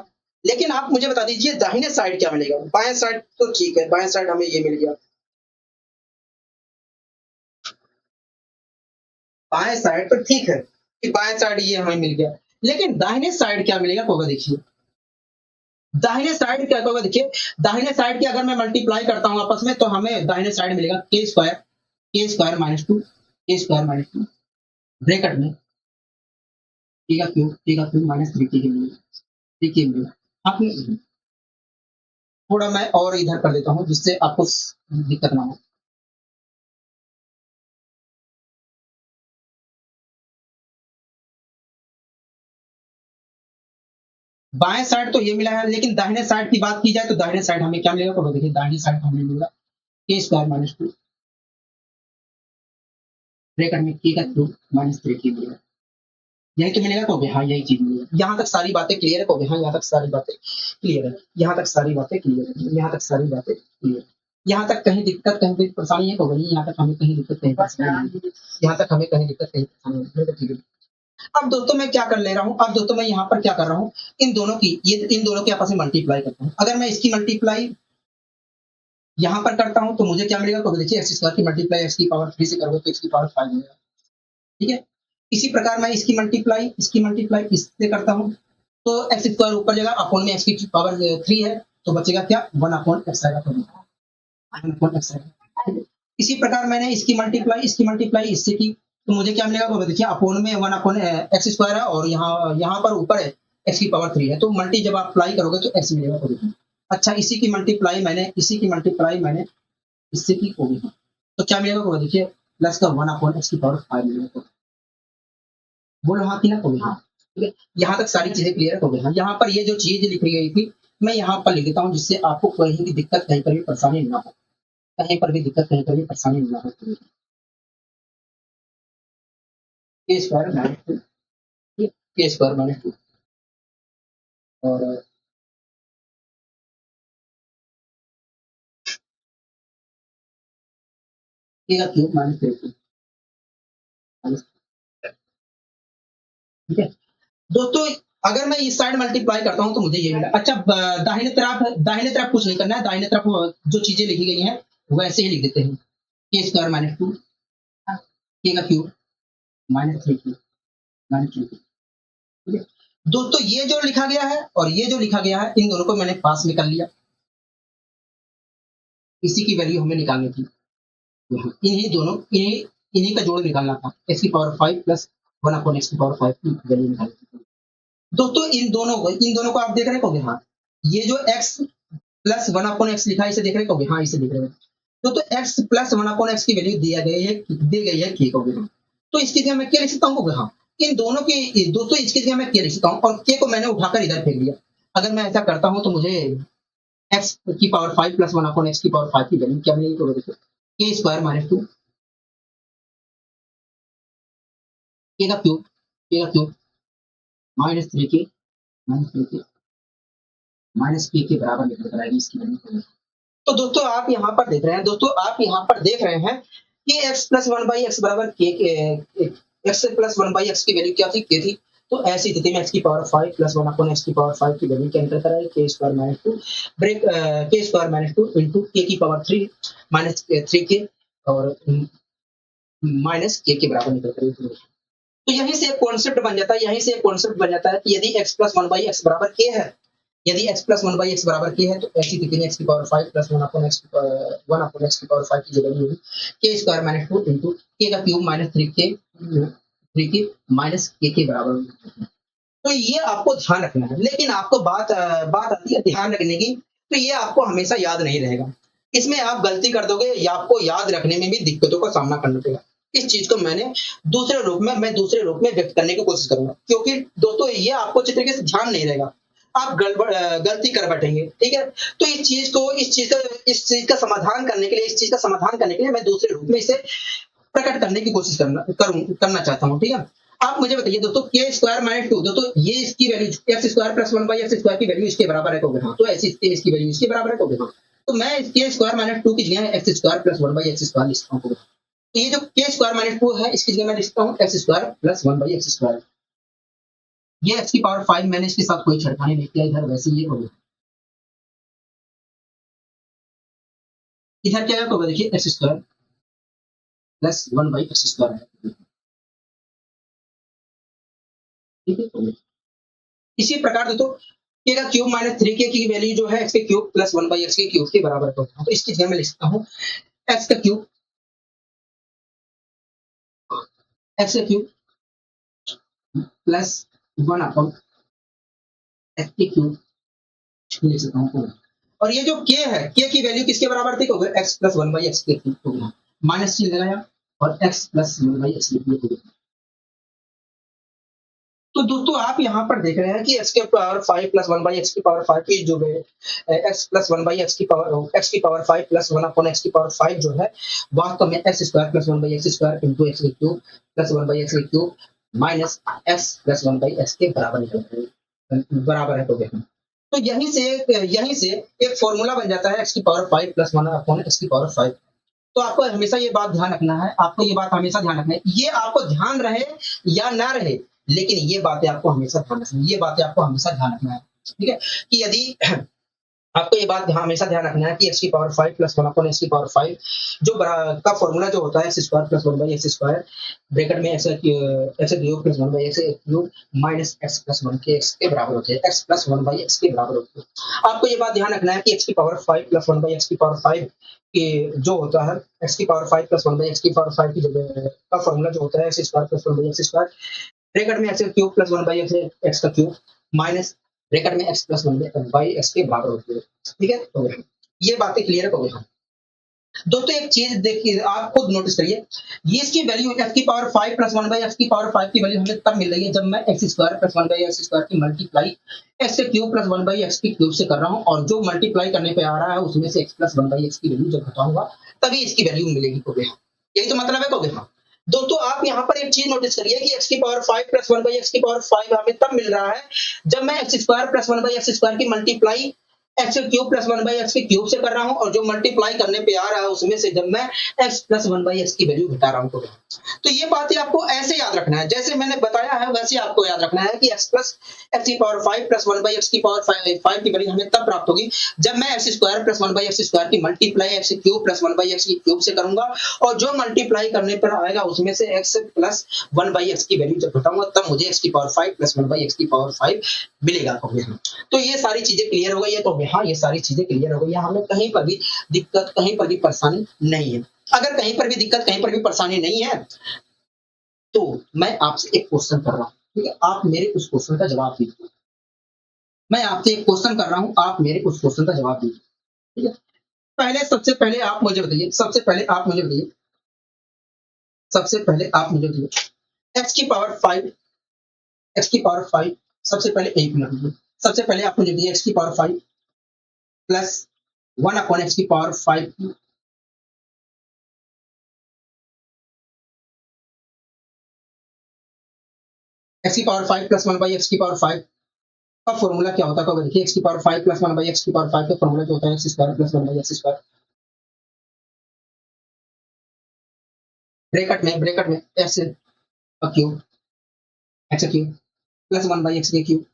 लेकिन आप मुझे बता दीजिए दाहिने साइड क्या मिलेगा। बाएं साइड तो ठीक है, बाएं साइड हमें ये मिल गया। बाएं साइड तो ठीक है कि बाएं साइड ये हमें मिल गया, लेकिन दाहिने साइड क्या मिलेगा होगा। देखिए दाहिने साइड क्या होगा। देखिए दाहिने साइड की अगर मैं मल्टीप्लाई करता हूं आपस में तो हमें दाहिने साइड मिलेगा के स्क्वायर माइनस टू ब्रैकेट में टी का क्यूब माइनस 3 के लिए ठीक है। आपने थोड़ा मैं और इधर कर देता हूँ जिससे आपको दिक्कत ना हो। बाएं साइड तो ये मिला है, लेकिन दाहिने साइड की बात की जाए तो दाहिने साइड हमें क्या मिलेगा। तो देखिए दाहिने साइड हमें मिलेगा के स्क्वायर माइनस 2 ब्रैकेट में के का क्यूब माइनस 3 के मिलेगा। यही तो मिलेगा। तो हाँ यही चीज मिलेगा। यहाँ तक सारी बातें क्लियर है। तो हाँ यहाँ तक सारी बातें क्लियर है। यहाँ तक सारी बातें क्लियर है। यहाँ तक सारी बातें क्लियर। यहाँ तक कहीं दिक्कत कहीं परेशानी है तो वही। यहाँ तक हमें कहीं दिक्कत कहीं परेशानी नहीं। यहाँ तक हमें कहीं दिक्कत कहीं परेशानी नहीं। ठीक है। अब दोस्तों मैं क्या कर ले रहा हूँ, अब दोस्तों मैं यहाँ पर क्या कर रहा हूँ, इन दोनों की आपस में मल्टीप्लाई करता हूँ। अगर मैं इसकी मल्टीप्लाई यहाँ पर करता हूँ तो मुझे क्या मिलेगा। तो देखिए एक्स स्क्वायर की मल्टीप्लाई एक्स की पावर 3 से करोगे तो एक्स की पावर 5 मिलेगा। ठीक है। इसी प्रकार मैं इसकी मल्टीप्लाई इससे करता हूँ तो एक्स स्क्वायर ऊपर जाएगा, अपॉन में एक्स की पावर 3 है तो बचेगा क्या 1 अपॉन एक्स आएगा। इसी प्रकार मैंने इसकी मल्टीप्लाई इससे की तो मुझे क्या मिलेगा। तो देखिए अपॉन में 1 अपॉन एक्स स्क्वायर है और यहाँ पर ऊपर है एक्स की पावर 3 है तो मल्टी जब आप अप्लाई करोगे तो एक्स मिलेगा। तो देखिए अच्छा इसी की मल्टीप्लाई मैंने इससे की होगी तो क्या मिलेगा। तो देखिए प्लस का 1 अपॉन एक्स की पावर 5 मिलेगा। बोलो हाँ कि ना। तो हाँ ठीक है। यहाँ तक सारी चीजें क्लियर हो गई। हाँ यहाँ पर ये जो चीज लिखी गई थी मैं यहाँ पर लिख देता हूँ जिससे आपको कहीं की दिक्कत कहीं पर भी परेशानी ना हो। कहीं पर भी दिक्कत कहीं पर भी परेशानी ना हो। के स्क्वायर माइनस 2 के स्क्वायर माइनस 2 और के का क्यूब माइनस 3 ठीक है। दोस्तों अगर मैं इस साइड मल्टीप्लाई करता हूं तो मुझे ये मिला। अच्छा दाहिने तरफ कुछ नहीं करना है। दाहिने तरफ जो चीजें लिखी गई हैं वैसे ही लिख देते हैं। के स्क्वायर माइनस 2 के का क्यूब माइनस 3 माइनस 3 ठीक है। दोस्तों ये जो लिखा गया है और ये जो लिखा गया है इन दोनों को मैंने पास में कर लिया। इसी की वैल्यू हमें निकालनी थी। इन्हीं का जोड़ निकालना था। एक्स की पावर 5 प्लस 1 अपॉन एक्स की पावर 5 की वैल्यू निकालनी थी। दोस्तों इन दोनों को आप देख रहे हो हाँ ये जो x plus one upon x लिखा है इसे देख रहे हो? हाँ, इसे देख रहे हो। तो x plus one upon x की वैल्यू दी गई है k को। तो इसकी जगह मैं क्या लिख सकता हूँ? हाँ, इन दोनों की दोस्तों इसकी जगह मैं क्या लिख सकता हूँ और k को मैंने उठाकर इधर फेंक दिया। अगर मैं ऐसा करता हूँ तो मुझे x की power 5 plus one upon x की पावर 5 की वैल्यू क्या मिलेगी? तो देखो k square minus two k का क्यूब माइनस थ्री के माइनस के बराबर निकल आएगी इसकी वैल्यू। तो दोस्तों आप यहाँ पर देख रहे हैं कि x plus one by x बराबर के x plus one by x की वैल्यू क्या थी? के थी। तो ऐसी स्थिति में x की power 5 plus one upon x की पावर 5 की वैल्यू क्या निकल कर आएगी? के स्क्वायर माइनस टू ब्रेक के स्क्वायर माइनस टू इंटू के की पावर 3 माइनस थ्री के और माइनस के बराबर निकल कर आएगी। तो यहीं से एक कॉन्सेप्ट बन जाता है कि यदि x plus one by x बराबर के है, यदि x plus one by x बराबर के है तो ऐसी स्थिति में x की power 5 plus one upon x की पावर 5 की वैल्यू होगी के स्क्वायर माइनस टू इंटू के का क्यूब माइनस थ्री के माइनस के बराबर होगी। तो ये आपको ध्यान रखना है, लेकिन आपको बात आती है ध्यान रखने की, तो ये आपको हमेशा याद नहीं रहेगा। इसमें आप गलती कर दोगे या आपको याद रखने में भी दिक्कतों का सामना करना पड़ेगा। इस चीज को मैं दूसरे रूप में व्यक्त करने की कोशिश करूंगा, क्योंकि दोस्तों ये आपको अच्छी तरीके से ध्यान नहीं रहेगा, आप गलती कर बैठेंगे। ठीक है, तो इस चीज का समाधान करने के लिए मैं दूसरे रूप में इसे प्रकट करने की कोशिश करना चाहता हूँ। ठीक है, आप मुझे बताइए दोस्तों के स्क्वायर माइनस टू, दोस्तों ये इसकी value x square plus one by x square की वैल्यू इसके बराबर है कहोगे? हाँ, तो ऐसी इसकी वैल्यू इसके बराबर है कहोगे? हाँ, तो मैं के स्क्वायर माइनस टू की जगह x square plus one by x square लिखता हूँ। तो ये जो के स्क्वायर माइनस टू है इसकी जगह मैं लिखता हूँ x square plus one by x square. ये एक्स की पावर 5 मैंने इसके साथ कोई छेड़खानी नहीं किया, इधर वैसे ये होगा, इधर क्या होगा? देखिए x square plus one by x square है। ठीक है, इसी प्रकार दोस्तों के का क्यूब माइनस थ्री के की वैल्यू जो है एक्स के cube plus one by x के क्यूब के बराबर होता है। तो इसकी जगह मैं लिख सकता हूँ एक्स का cube plus one upon x के क्यूब लिख सकता हूँ। और ये जो के की वैल्यू किसके बराबर थी? X plus one by x के क्यूब, माइनस चिन्ह लगाया और x plus one by x के क्यूब। तो दोस्तों आप यहाँ पर देख रहे हैं कि एक्स के power 5 plus one by x की पावर 5 की जो है x plus one by x की power 5 plus one upon x की पावर 5 जो है वास्तव में x square plus one by x square into x के cube plus one by x के cube minus x plus one by x के बराबर है। तो यहीं से एक फॉर्मूला बन जाता है एक्स की power 5 plus one upon x की पावर 5। तो आपको हमेशा ये बात ध्यान रखना है, ये आपको ध्यान रहे या ना रहे, लेकिन ये बातें आपको हमेशा ध्यान रखना है। ठीक है, कि यदि आपको ये बात हमेशा ध्यान रखना है कि एक्स की power 5 plus one upon x की पावर 5 का फॉर्मूला जो होता है x square plus one by x square bracket में x cube plus one by x cube minus x plus one के एक्स के बराबर होते हैं, x plus one by x के बराबर होते हैं। आपको ये बात ध्यान रखना है कि एक्स की power 5 plus one by x की पावर 5 के जो होता है एक्स की power 5 plus one by x की पावर 5 की जगह का फॉर्मूला जो होता है x square plus one by x square bracket में x cube plus one by x का क्यूब माइनस ब्रैकेट में x plus one by x के बराबर होती है। ठीक है, तो ये बातें क्लियर हो गई। दोस्तों एक चीज देखिए, आप खुद नोटिस करिए, ये इसकी वैल्यू एक्स की power 5 plus one by x की पावर 5 की वैल्यू हमें तब मिल रही है जब मैं x square plus one by x square की मल्टीप्लाई एक्स के cube plus one by x की क्यूब से कर रहा हूँ, और जो मल्टीप्लाई करने पे आ रहा है उसमें से x plus one by x की वैल्यू जब घटाऊंगा तभी इसकी वैल्यू मिलेगी। हो गया, यही तो मतलब है। कहोगे? हाँ दोस्तों आप यहाँ पर एक चीज नोटिस करिए कि एक्स की power 5 plus one by x की पावर 5 हमें तब मिल रहा है जब मैं x square plus one by x square की multiply x cube plus one by x के क्यूब से कर रहा हूँ, और जो मल्टीप्लाई करने पे आ रहा है उसमें से जब मैं x plus one by x की वैल्यू घटा रहा हूँ। तो ये बातें आपको ऐसे याद रखना है, जैसे मैंने बताया है वैसे आपको याद रखना है कि एक्स की power 5 plus one by x की पावर 5 की वैल्यू हमें तब प्राप्त होगी जब मैं x square plus one by x square की multiply x cube plus one by x की क्यूब से करूंगा, और जो मल्टीप्लाई करने पर आएगा उसमें से x plus one by x की वैल्यू जब घटाऊंगा तब मुझे एक्स की power 5 plus one by x की पावर 5 मिलेगा। तो ये सारी चीजें क्लियर हो गई है। तो हाँ, ये सारी चीजें क्लियर हो गई है, हमें कहीं पर भी दिक्कत, कहीं पर भी परेशानी नहीं है। अगर कहीं पर भी दिक्कत, कहीं पर भी परेशानी नहीं है तो मैं आपसे एक क्वेश्चन कर रहा हूँ, ठीक है, आप मेरे उस क्वेश्चन का जवाब दीजिए। मैं आपसे एक क्वेश्चन कर रहा हूं, आप मेरे उस क्वेश्चन का जवाब दीजिए। ठीक है, सबसे पहले आप मुझे बताइए, सबसे पहले आप मुझे बताइए एक्स की पावर 5, एक्स की पावर 5, सबसे पहले एक मिनट रुकिए। सबसे पहले आप मुझे बताइए एक्स की पावर 5 प्लस 1 अपॉन एक्स की पावर 5, एक्स की पावर 5 प्लस 1 बाई एक्स की पावर 5 का फॉर्मूला क्या होता है? तो देखिए एक्स की पावर 5 प्लस 1 बाई एक्स की पावर 5 का फॉर्मूला जो होता है x square plus 1 by x square, bracket में एक्स का क्यूब, एक्स का क्यूब प्लस 1 बाई एक्स के cube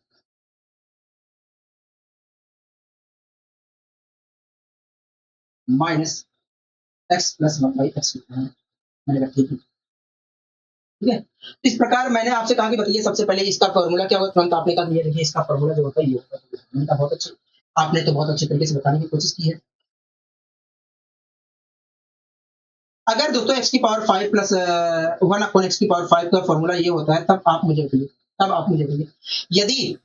minus x plus 1 by x, मैंने कहा ठीक है। ठीक है, इस प्रकार मैंने आपसे कहा कि बताइए सबसे पहले इसका फॉर्मूला क्या होगा, तुरंत आपने कहा ये देखिए इसका फॉर्मूला जो होता है ये होता है। मैंने कहा बहुत अच्छा, आपने तो बहुत अच्छे तरीके से बताने की कोशिश की है। अगर दोस्तों एक्स की पावर 5 प्लस 1 अपॉन एक्स की पावर 5 का फॉर्मूला ये होता है, तब आप मुझे बताइए यदि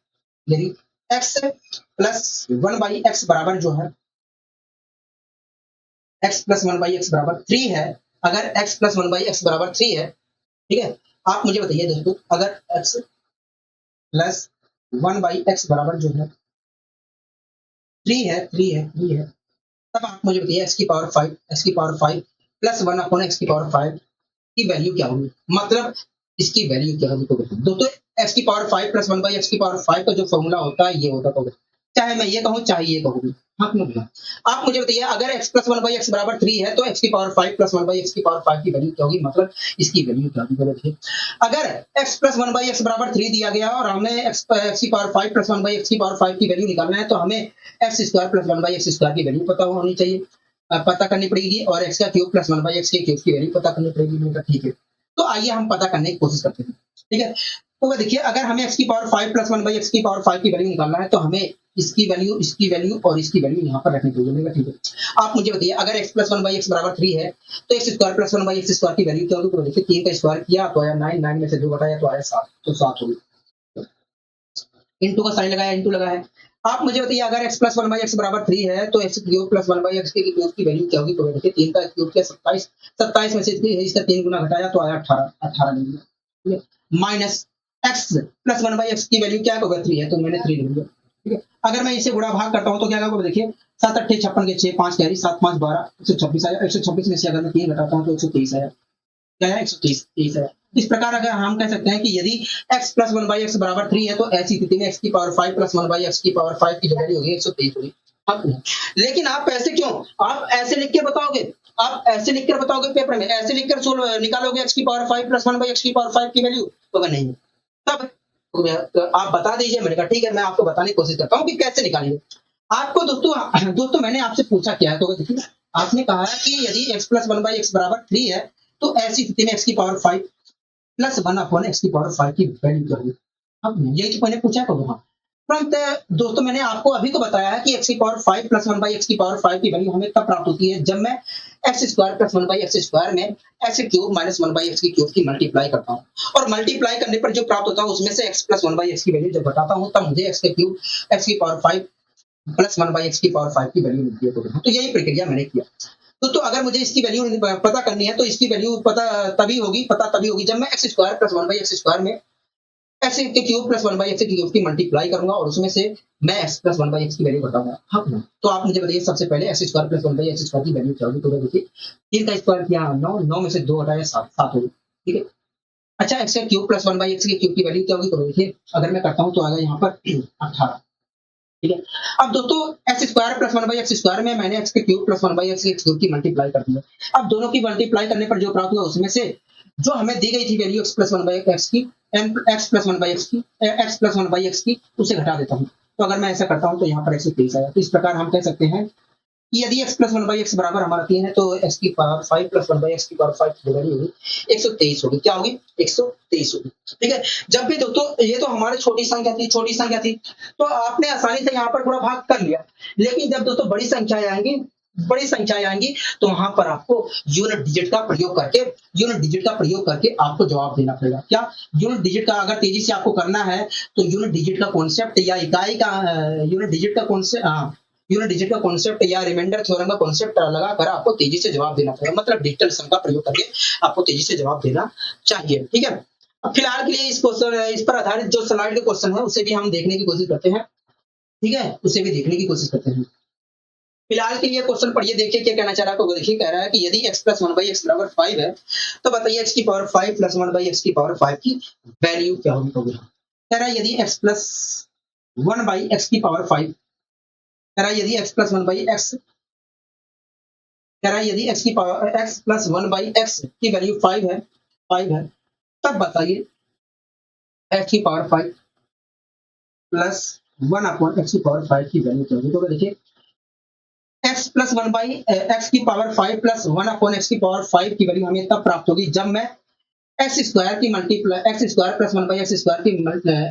यदि एक्स प्लस 1 बाई एक्स बराबर जो है एक्स प्लस 1 बाई एक्स बराबर 3 है, अगर एक्स प्लस 1 बाई एक्स बराबर 3 है, ठीक है, आप मुझे बताइए दोस्तों अगर एक्स प्लस 1 बाई एक्स बराबर जो है 3 है, तब आप मुझे बताइए एक्स की पावर 5 प्लस 1 अपॉन एक्स की पावर 5 की वैल्यू क्या होगी, मतलब इसकी वैल्यू क्या होगी। तो दोस्तों एक्स की पावर 5 प्लस 1 बाई एक्स की पावर 5 का जो फॉर्मूला होता है ये होता है, चाहे मैं ये कहूँ चाहे ये कहूँ, हाँ क्यों बोला। आप मुझे बताइए अगर एक्स प्लस 1 बाई एक्स बराबर 3 है तो एक्स की पावर 5 प्लस 1 बाई एक्स की पावर 5 की वैल्यू क्या होगी, मतलब इसकी वैल्यू क्या होगी। देखिए अगर एक्स प्लस 1 बाई एक्स बराबर 3 दिया गया और हमें एक्स की पावर 5 प्लस 1 बाई एक्स की पावर 5 की वैल्यू निकालना है, तो हमें x square plus 1 by x square की वैल्यू पता होनी चाहिए, पता करनी पड़ेगी, और एक्स का क्यूब प्लस 1 बाई एक्स के क्यूब की वैल्यू पता करनी पड़ेगी। मैंने कहा ठीक है, तो आइए हम पता करने की कोशिश करते हैं। ठीक है, तो देखिए अगर हमें एक्स की पावर 5 प्लस 1 बाई एक्स की पावर 5 की वैल्यू निकालना है, तो हमें इसकी वैल्यू और इसकी वैल्यू यहाँ पर रखनी पड़ेगी। ठीक है, आप मुझे बताइए अगर एक्स प्लस 1 बाई एक्स बराबर 3 है तो x square plus 1 by x square की वैल्यू क्या होगी। तो देखिए 3 का स्क्वायर किया तो आया 9, 9 में से 2 घटाया तो आया 7, तो 7 होगी। इंटू का साइन लगाया, इंटू लगा है। आप मुझे बताइए अगर x प्लस 1 बाई एक्स बराबर 3 है तो x cube plus 1 by x के क्यूब की वैल्यू क्या होगी। तो देखिए 3 का क्यूब क्या 27, 27 में से इसका 3 गुना घटाया तो आया 18, 18 ले लिया। ठीक है, minus x plus 1 by x की वैल्यू क्या होगा 3 है, तो मैंने 3 ले लिया। ठीक है, अगर मैं इसे गुणा भाग करता हूँ तो क्या होगा, देखिए 7 8 56 के 6 5 कैरी 7 5 12 126 आया। 126 में से अगर मैं 3 घटाता हूँ तो 123 आया। क्या है 130 है। इस प्रकार अगर हम कह सकते हैं कि यदि x प्लस 1 बाई एक्स बराबर 3 है तो ऐसी स्थिति में x की पावर 5 प्लस 1 बाई एक्स की पावर 5 की जो वैल्यू होगी 123 होगी। लेकिन आप ऐसे क्यों, आप ऐसे लिख के बताओगे, आप ऐसे लिख कर बताओगे पेपर में, ऐसे लिख कर निकालोगे x की पावर 5 प्लस 1 बाई एक्स की पावर 5 की वैल्यू, तो अगर नहीं तब तो आप बता दीजिए। मैंने कहा ठीक है, मैं आपको बताने की कोशिश करता हूँ कि कैसे निकालेंगे। आपको दोस्तों मैंने आपसे पूछा क्या है, तो देखिए आपने कहा कि यदि x प्लस 1 बाई एक्स बराबर 3 है तो ऐसी स्थिति में x की पावर 5 प्लस 1 अपॉन एक्स की पावर 5 की वैल्यू क्या होगी। अब यही तो मैंने पूछा तो हाँ, तुरंत दोस्तों मैंने आपको अभी तो बताया है कि एक्स की पावर 5 प्लस 1 बाई एक्स की पावर 5 की वैल्यू हमें तब प्राप्त होती है जब मैं x square plus 1 by x square में x cube minus 1 by x की क्यूब की मल्टीप्लाई करता हूँ, और मल्टीप्लाई करने पर जो प्राप्त होता है उसमें से एक्स प्लस 1 बाई एक्स की वैल्यू जब घटाता हूँ तब मुझे एक्स के क्यूब एक्स की पावर 5 प्लस 1 बाई एक्स की पावर 5 की वैल्यू मिलती है। तो यही प्रक्रिया मैंने किया। तो अगर मुझे इसकी वैल्यू पता करनी है तो इसकी वैल्यू पता तभी होगी जब मैं x square plus 1 by x square में एक्स के क्यूब प्लस 1 बाई एक्स के क्यूब की मल्टीप्लाई करूंगा और उसमें से मैं एक्स प्लस 1 बाई एक्स की वैल्यू बताऊंगा। हाँ तो आप मुझे बताइए सबसे पहले x square plus 1 by x square की वैल्यू क्या होगी। तो देखिए 3 का स्क्वायर किया 9, 9 में से 2 हटाया 7, 7 होगी। ठीक है, अच्छा एक्स का क्यूब प्लस 1 बाई एक्स के क्यूब की वैल्यू क्या होगी। तो देखिए अगर मैं करता हूँ तो आएगा यहाँ पर 18। ठीक है, अब दोस्तों x square plus 1 by x square में मैंने एक्स के क्यूब प्लस 1 बाई एक्स के क्यूब की मल्टीप्लाई कर दी है। अब दोनों की मल्टीप्लाई करने पर जो प्राप्त हुआ उसमें से जो हमें दी गई थी value x plus 1 by x की, एक्स प्लस 1 बाई एक्स की, एक्स प्लस 1 बाई एक्स की, उसे घटा देता हूँ। तो अगर मैं ऐसा करता हूँ तो यहाँ पर 123 आया। तो इस प्रकार हम कह सकते हैं कि यदि x प्लस 1 बाई एक्स बराबर हमारा 3 है तो x की पावर 5 प्लस 1 बाई एक्स की पावर 5 की वैल्यू होगी 123 होगी। क्या होगी 123 होगी। ठीक है, जब भी दोस्तों ये तो हमारी छोटी संख्या थी तो आपने आसानी से यहाँ पर पूरा भाग कर लिया, लेकिन जब दोस्तों बड़ी संख्या आएंगी बड़ी संख्याएं आएंगी तो वहां पर आपको यूनिट डिजिट का प्रयोग करके आपको जवाब देना पड़ेगा। क्या यूनिट डिजिट का अगर तेजी से आपको करना है तो यूनिट डिजिट का कॉन्सेप्ट या इकाई का यूनिट डिजिट का कॉन्सेप्ट या रिमाइंडर थ्योरम का कॉन्सेप्ट लगाकर आपको तेजी से जवाब देना पड़ेगा, मतलब डिजिटल सम का प्रयोग करके आपको तेजी से जवाब देना चाहिए। ठीक है, अब फिलहाल के लिए इस पर आधारित जो स्लाइड के क्वेश्चन है उसे भी हम देखने की कोशिश करते हैं। ठीक है, उसे भी देखने की कोशिश करते हैं। फिलहाल के लिए क्वेश्चन पढ़िए, देखिए क्या कहना चाह रहा है। देखिए कह रहा है कि यदि x plus one by x बराबर 5 है तो बताइए x की power 5 plus one by x की पावर 5 की वैल्यू क्या होगी। कह रहा है यदि x plus one by x की पावर 5, कह रहा है यदि x plus one by x, कह रहा है यदि x की power x plus one by x की वैल्यू 5 है, तब बताइए x की power 5 plus one upon x की पावर 5 की वैल्यू क्या होगी। तो देखिए x plus one by x की power 5 plus one upon x की पावर 5 की वैल्यू हमें तब प्राप्त होगी जब मैं एक्स स्क्वायर की multiply x square plus one by x square की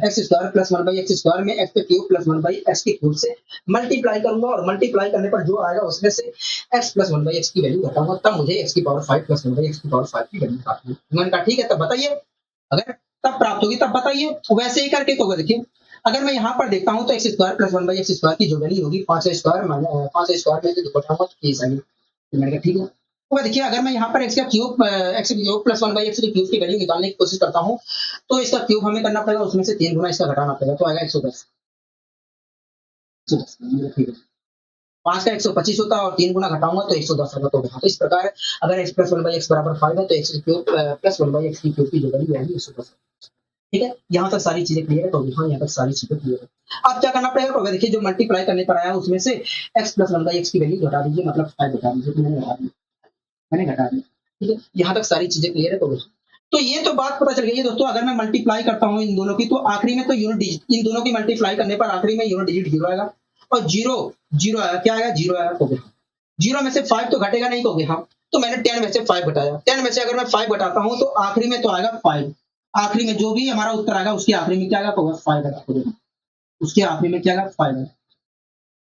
x square plus one by x square में एक्स के cube plus one by x के क्यूब से मल्टीप्लाई करूंगा और मल्टीप्लाई करने पर जो आएगा उसमें से x plus one by x की वैल्यू घटाऊंगा, तब मुझे एक्स की power 5 plus one by x की पावर 5 की वैल्यू प्राप्त होगी। मैंने कहा ठीक है, तब बताइए, अगर तब प्राप्त होगी तब बताइए। वैसे ही करके तो देखिए अगर मैं यहाँ पर देखता हूँ तो x square plus one by x square की जो वैल्यू होगी 5 स्क्वायर में से घटाऊंगा तो 30 आएगी। तो मैंने कहा ठीक है, तो देखिए अगर मैं यहाँ पर x cube plus one by x के क्यूब की वैल्यू निकालने की कोशिश करता हूँ तो इसका क्यूब हमें करना पड़ेगा, उसमें से 3 गुना इसका घटाना पड़ेगा, तो आएगा 110। ठीक है, 5 का 125 होता है और 3 गुना घटाऊंगा तो 110 होगा। तो इस प्रकार अगर x plus one by x बराबर 5 है तो x cube plus one by x की क्यूब की जो वैल्यू आएगी 110। ठीक है, यहाँ तक सारी चीजें क्लियर है। तो हाँ, यहाँ तक सारी चीजें क्लियर है। अब क्या करना पड़ेगा, तो देखिए जो मल्टीप्लाई करने पर आया उसमें से x plus one by x की वैल्यू घटा दीजिए, मतलब 5 घटा दीजिए। मैंने घटा दिया। ठीक है, यहाँ तक सारी चीजें क्लियर है। तो ये तो बात पता चल गई है दोस्तों। अगर मैं मल्टीप्लाई करता हूँ इन दोनों की तो आखिरी में तो यूनिट डिजिट, इन दोनों की मल्टीप्लाई करने पर आखिरी में यूनिट डिजिट 0 आएगा और जीरो आया, क्या आएगा 0 आया। तो 0 में से 5 तो घटेगा नहीं, तो हाँ, तो मैंने 10 में से 5 घटाया। 10 में से अगर मैं 5 घटाता हूँ तो आखिरी में तो आएगा 5। आखिरी में जो भी हमारा उत्तर आएगा उसके आखिरी में क्या आएगा, तो 5 आएगा। उसके आखिरी में क्या आएगा, 5 आएगा।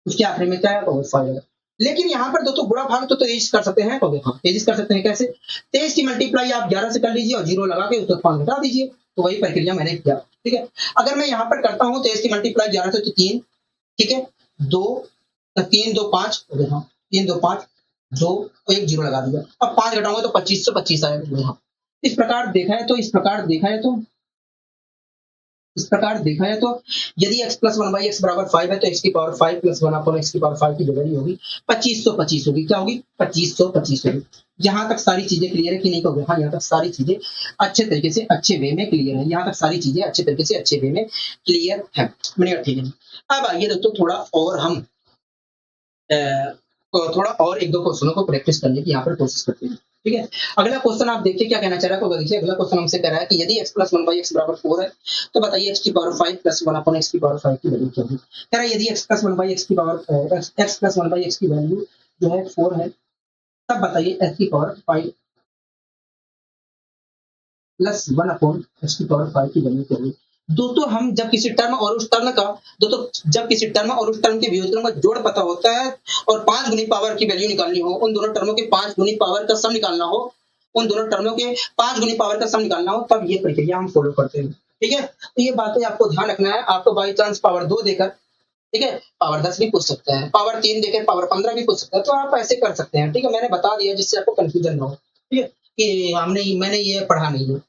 उसके आखिरी में क्या आएगा, तो 5 आएगा। लेकिन यहाँ पर दोस्तों गुणा भाग तो तेज कर सकते हैं। तो देखो तेज कर सकते हैं कैसे, 23 की मल्टीप्लाई आप 11 से कर लीजिए और 0 लगा के उसको 5 घटा दीजिए। तो वही प्रक्रिया मैंने किया। ठीक है, अगर मैं यहाँ पर करता हूँ 23 की मल्टीप्लाई 11 से तो 3, ठीक है, 2 3 2 5, 3 2 5 2 1 0 लगा दिया। अब 5 घटाऊंगा तो 25 से 25 आएगा। इस प्रकार देखा है तो यदि x plus one by x बराबर 5 है तो x की power 5 plus one upon x की पावर 5 की वैल्यू होगी 2525 होगी। क्या होगी, 2525 होगी। यहाँ तक सारी चीजें क्लियर है कि नहीं कहोगे। हाँ, यहाँ तक सारी चीजें अच्छे तरीके से अच्छे वे में क्लियर है। यहाँ तक सारी चीजें अच्छे तरीके से अच्छे वे में क्लियर है। मैंने कहा ठीक है। अब आइए दोस्तों थोड़ा और हम थोड़ा और एक दो क्वेश्चनों को प्रैक्टिस करने की यहाँ पर कोशिश करते हैं। ठीक है, अगला क्वेश्चन आप देखिए क्या कहना चाह रहा है। तो देखिए अगला क्वेश्चन हमसे कह रहा है कि यदि x plus one by x बराबर 4 है तो बताइए x की power 5 plus one upon x की पावर 5 की वैल्यू क्या होगी। कह रहा है यदि x plus one by x की power x plus one by x की वैल्यू जो है 4 है, तब बताइए x की power 5 plus one upon x की पावर 5 की वैल्यू क्या होगी। दोस्तों हम जब किसी टर्म और उस टर्म का जब किसी टर्म और उस टर्म के वियोजनों का जोड़ पता होता है और 5 गुनी पावर की वैल्यू निकालनी हो, उन दोनों टर्मों के 5 गुनी पावर का सम निकालना हो, उन दोनों टर्मों के 5 गुनी पावर का सम निकालना हो, तब ये प्रक्रिया हम फॉलो करते हैं। ठीक है, तो ये बातें आपको ध्यान रखना है। आपको बाई चांस पावर 2 देकर, ठीक है, पावर 10 भी पूछ सकते हैं, पावर 3 देकर पावर 15 भी पूछ सकते हैं, तो आप ऐसे कर सकते हैं। ठीक है, मैंने बता दिया जिससे आपको कंफ्यूजन ना हो। ठीक है, कि मैंने ये पढ़ा नहीं है।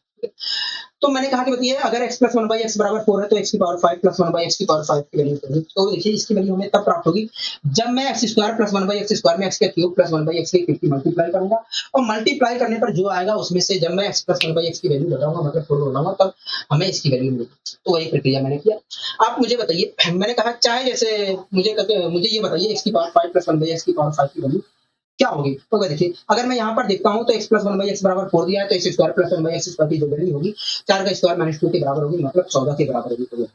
तो मैंने कहा कि बताइए अगर x plus one by x बराबर 4 है तो x की power 5 plus one by x की पावर 5 की वैल्यू होगी। तो देखिए इसकी वैल्यू हमें तब प्राप्त होगी जब मैं x square plus one by x square में एक्स के cube plus one by x के क्यूब की मल्टीप्लाई करूंगा और मल्टीप्लाई करने पर जो आएगा उसमें से जब मैं x plus one by x की वैल्यू लगाऊंगा, मतलब 4 लगाऊंगा, तब हमें इसकी वैल्यू मिलेगी। तो वही प्रक्रिया मैंने किया। आप मुझे बताइए, मैंने कहा चाहे जैसे मुझे ये बताइए x की power 5 plus one by x की पावर 5 की वैल्यू क्या होगी। तो देखिए अगर मैं यहाँ पर देखता हूँ तो x plus one by x बराबर 4 दिया है तो x square plus one by x square की जो वैल्यू होगी 4 का स्क्वायर माइनस 2 के बराबर होगी, मतलब 14 के बराबर होगी।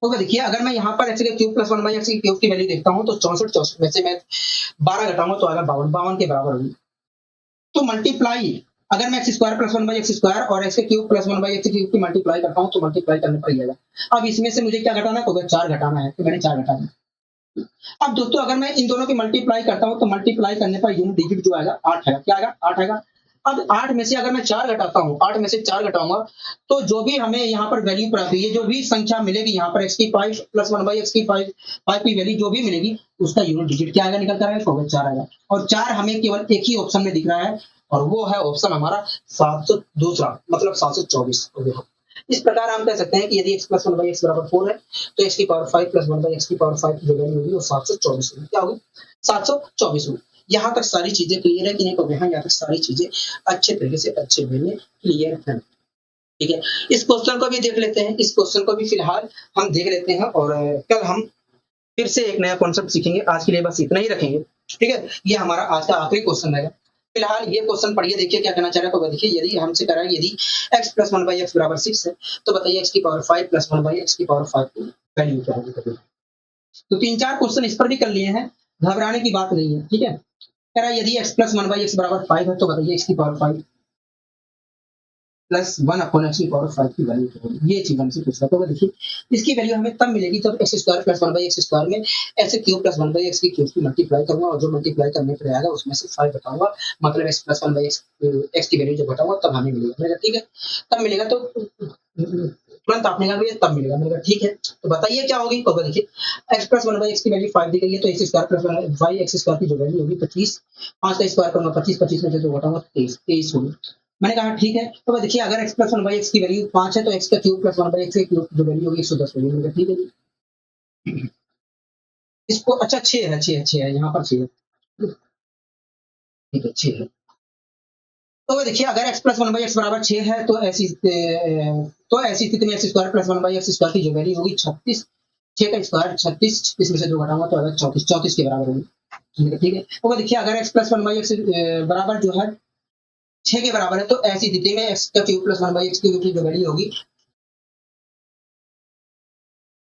तो देखिए अगर मैं यहाँ पर एक्स के cube plus one by x के क्यूब की वैल्यू देखता हूँ तो 64 में से मैं 12 घटाऊंगा तो आएगा 52 के बराबर होगी। तो मल्टीप्लाई अगर मैं x square plus one by x square और एक्स के cube plus one by x cube की मल्टीप्लाई करता हूँ तो मल्टीप्लाई करने पर ही आएगा। अब इसमें से मुझे क्या घटाना है, तो 4 घटाना है, तो मैंने 4 घटा दिया। अब दोस्तों अगर मैं इन दोनों की मल्टीप्लाई करता हूं तो मल्टीप्लाई करने पर यूनिट डिजिट जो आएगा 8 आएगा। क्या आएगा? 8 आएगा। अब 8 में से अगर मैं 4 घटाता हूं, 8 में से 4 घटाऊंगा तो जो भी हमें यहाँ पर वैल्यू प्राप्त हुई है, जो भी संख्या मिलेगी यहाँ पर x की 5 प्लस 1 बाई एक्स की 5 की वैल्यू जो भी मिलेगी उसका यूनिट डिजिट क्या आएगा? निकल कर आएगा? 4 आएगा। और 4 हमें केवल एक ही ऑप्शन में दिख रहा है और वो है ऑप्शन हमारा 702 मतलब 724। इस प्रकार हम कह सकते हैं कि यदि x प्लस 1 बाई एक्स बराबर 4 है तो x की पावर 5 प्लस 1 बाई एक्स की पावर 5 की जो वैल्यू होगी वो 724 होगी। क्या होगी? 724 होगी। यहाँ तक सारी चीजें क्लियर है कि नहीं? तो यहाँ तक सारी चीजें अच्छे तरीके से अच्छे वे में क्लियर है। ठीक है, इस क्वेश्चन को भी देख लेते हैं। इस क्वेश्चन को भी फिलहाल हम देख लेते हैं और कल हम फिर से एक नया कॉन्सेप्ट सीखेंगे। आज के लिए बस इतना ही रखेंगे। ठीक है, ये हमारा आज का आखिरी क्वेश्चन रहेगा। फिलहाल ये क्वेश्चन पढ़िए, देखिए क्या कहना चाह रहा है। तो देखिए यदि हमसे कह रहा है यदि x प्लस 1 बाई एक्स बराबर 6 है तो बताइए x की पावर 5 प्लस 1 बाई एक्स की पावर 5 की वैल्यू क्या होगी? तो 3-4 क्वेश्चन इस पर भी कर लिए हैं, घबराने की बात नहीं है। ठीक है, कह रहा है यदि x प्लस 1 बाई एक्स बराबर 5 है तो बताइए x की पावर 5 प्लस 1 अपॉन एक्स की पावर 5 की वैल्यू क्या होगी? ये चीज हमसे पूछ रहा था। तो देखिए इसकी वैल्यू हमें तब मिलेगी जब x square plus 1 by x square में x cube plus 1 by x की क्यूब की मल्टीप्लाई करूंगा और जो मल्टीप्लाई करने पर आएगा उसमें से 5 बताऊंगा, मतलब एक्स प्लस 1 बाई एक्स की वैल्यू जब बताऊंगा तब हमें मिलेगा। ठीक है, तब मिलेगा तो तुरंत आपने कहा भैया तब मिलेगा। ठीक है, तो बताइए क्या होगी? तो देखिए एक्स प्लस 1 बाई एक्स की वैल्यू 5 दी गई है तो x square plus 1 by x square की जो वैल्यू होगी 25, 5 का स्क्वायर करूंगा 25, 25 में से जो घटाऊंगा 23 होगी। मैंने कहा ठीक है, तो देखिए अगर x प्लस 1 बाई एक्स की वैल्यू 5 है तो x का क्यूब प्लस 1 बाई एक्स की क्यूब की जो वैल्यू होगी 110 वैल्यू। ठीक है जी, इसको अच्छा 6 है, 6 है यहाँ पर 6 है। ठीक है 6 है। तो देखिए अगर x प्लस 1 बाई एक्स बराबर 6 है तो ऐसी स्थिति में x square plus 1 by x square की जो वैल्यू होगी 36, 6 का स्क्वायर 36, इसमें से जो घटाऊंगा तो आएगा 34 के बराबर होगी। ठीक है, तो देखिए अगर x प्लस 1 बाई एक्स बराबर जो है 6 के बराबर है तो ऐसी स्थिति में x का क्यूब प्लस 1 बाई एक्स की जो वैल्यू होगी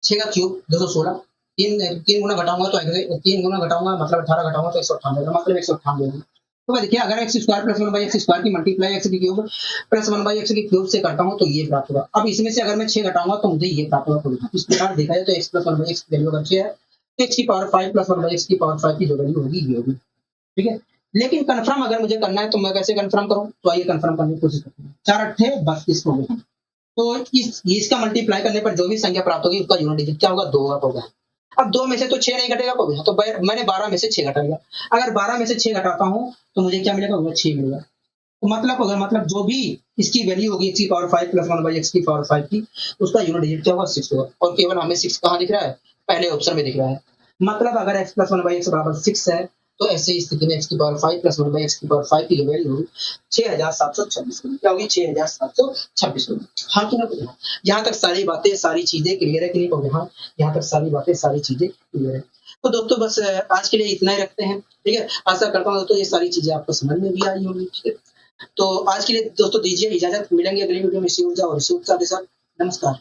6 का क्यूब 216, तीन गुना घटाऊंगा तो 3 गुना घटाऊंगा मतलब 18 घटाऊंगा तो 198, मतलब 198 होगी। तो देखिए अगर x square plus 1 by x square की मल्टीप्लाई एक्स की क्यूब प्लस 1 बाई एक्स की क्यूब से करता हूं तो ये प्राप्त होगा। अब इसमें से अगर मैं 6 घटाऊंगा तो मुझे ये प्राप्त होगा। इस प्रकार देखा जाए तो एक्स प्लस 1 बाई एक्स की वैल्यू अगर 6 है तो एक्स की पावर 5 प्लस 1 बाई एक्स की पावर 5 की जो वैल्यू होगी ये होगी। ठीक है, लेकिन कंफर्म अगर मुझे करना है तो मैं कैसे कंफर्म करूं? तो आइए कंफर्म करने की कोशिश करते हैं। 4 अट्ठे 32 हो गए, तो इसका मल्टीप्लाई करने पर जो भी संख्या प्राप्त होगी उसका यूनिट डिजिट क्या होगा? 2 होगा। अब 2 में से तो 6 नहीं घटेगा तो मैंने 12 में से 6 घटा लिया। अगर 12 में से 6 घटाता हूं तो मुझे क्या मिलेगा? 6 मिलेगा। तो मतलब होगा, मतलब जो भी इसकी वैल्यू होगी एक्स की पावर 5 प्लस 1 बाई एक्स की पावर 5 की उसका यूनिट डिजिट क्या होगा? 6 होगा। और केवल हमें 6 कहाँ दिख रहा है? पहले ऑप्शन में दिख रहा है। मतलब अगर एक्स प्लस 1 बाई एक्स बराबर 6 है तो ऐसी स्थिति में एक्स की पावर 5 प्लस 1 बाई एक्स की पावर 5 की जो वैल्यू होगी 6726 होगी। क्या होगी? 6726 होगी। हाँ कि ना? यहाँ तक सारी बातें सारी चीजें क्लियर है कि नहीं? होगी। हाँ, यहाँ तक सारी बातें सारी चीजें क्लियर है। तो दोस्तों बस आज के लिए इतना ही रखते हैं। ठीक है, आशा करता हूँ दोस्तों ये सारी चीजें आपको समझ में भी आई होंगी। ठीक है, तो आज के लिए दोस्तों दीजिए इजाजत, मिलेंगे अगली वीडियो में इसी ऊर्जा और इसी उत्साह के साथ। नमस्कार।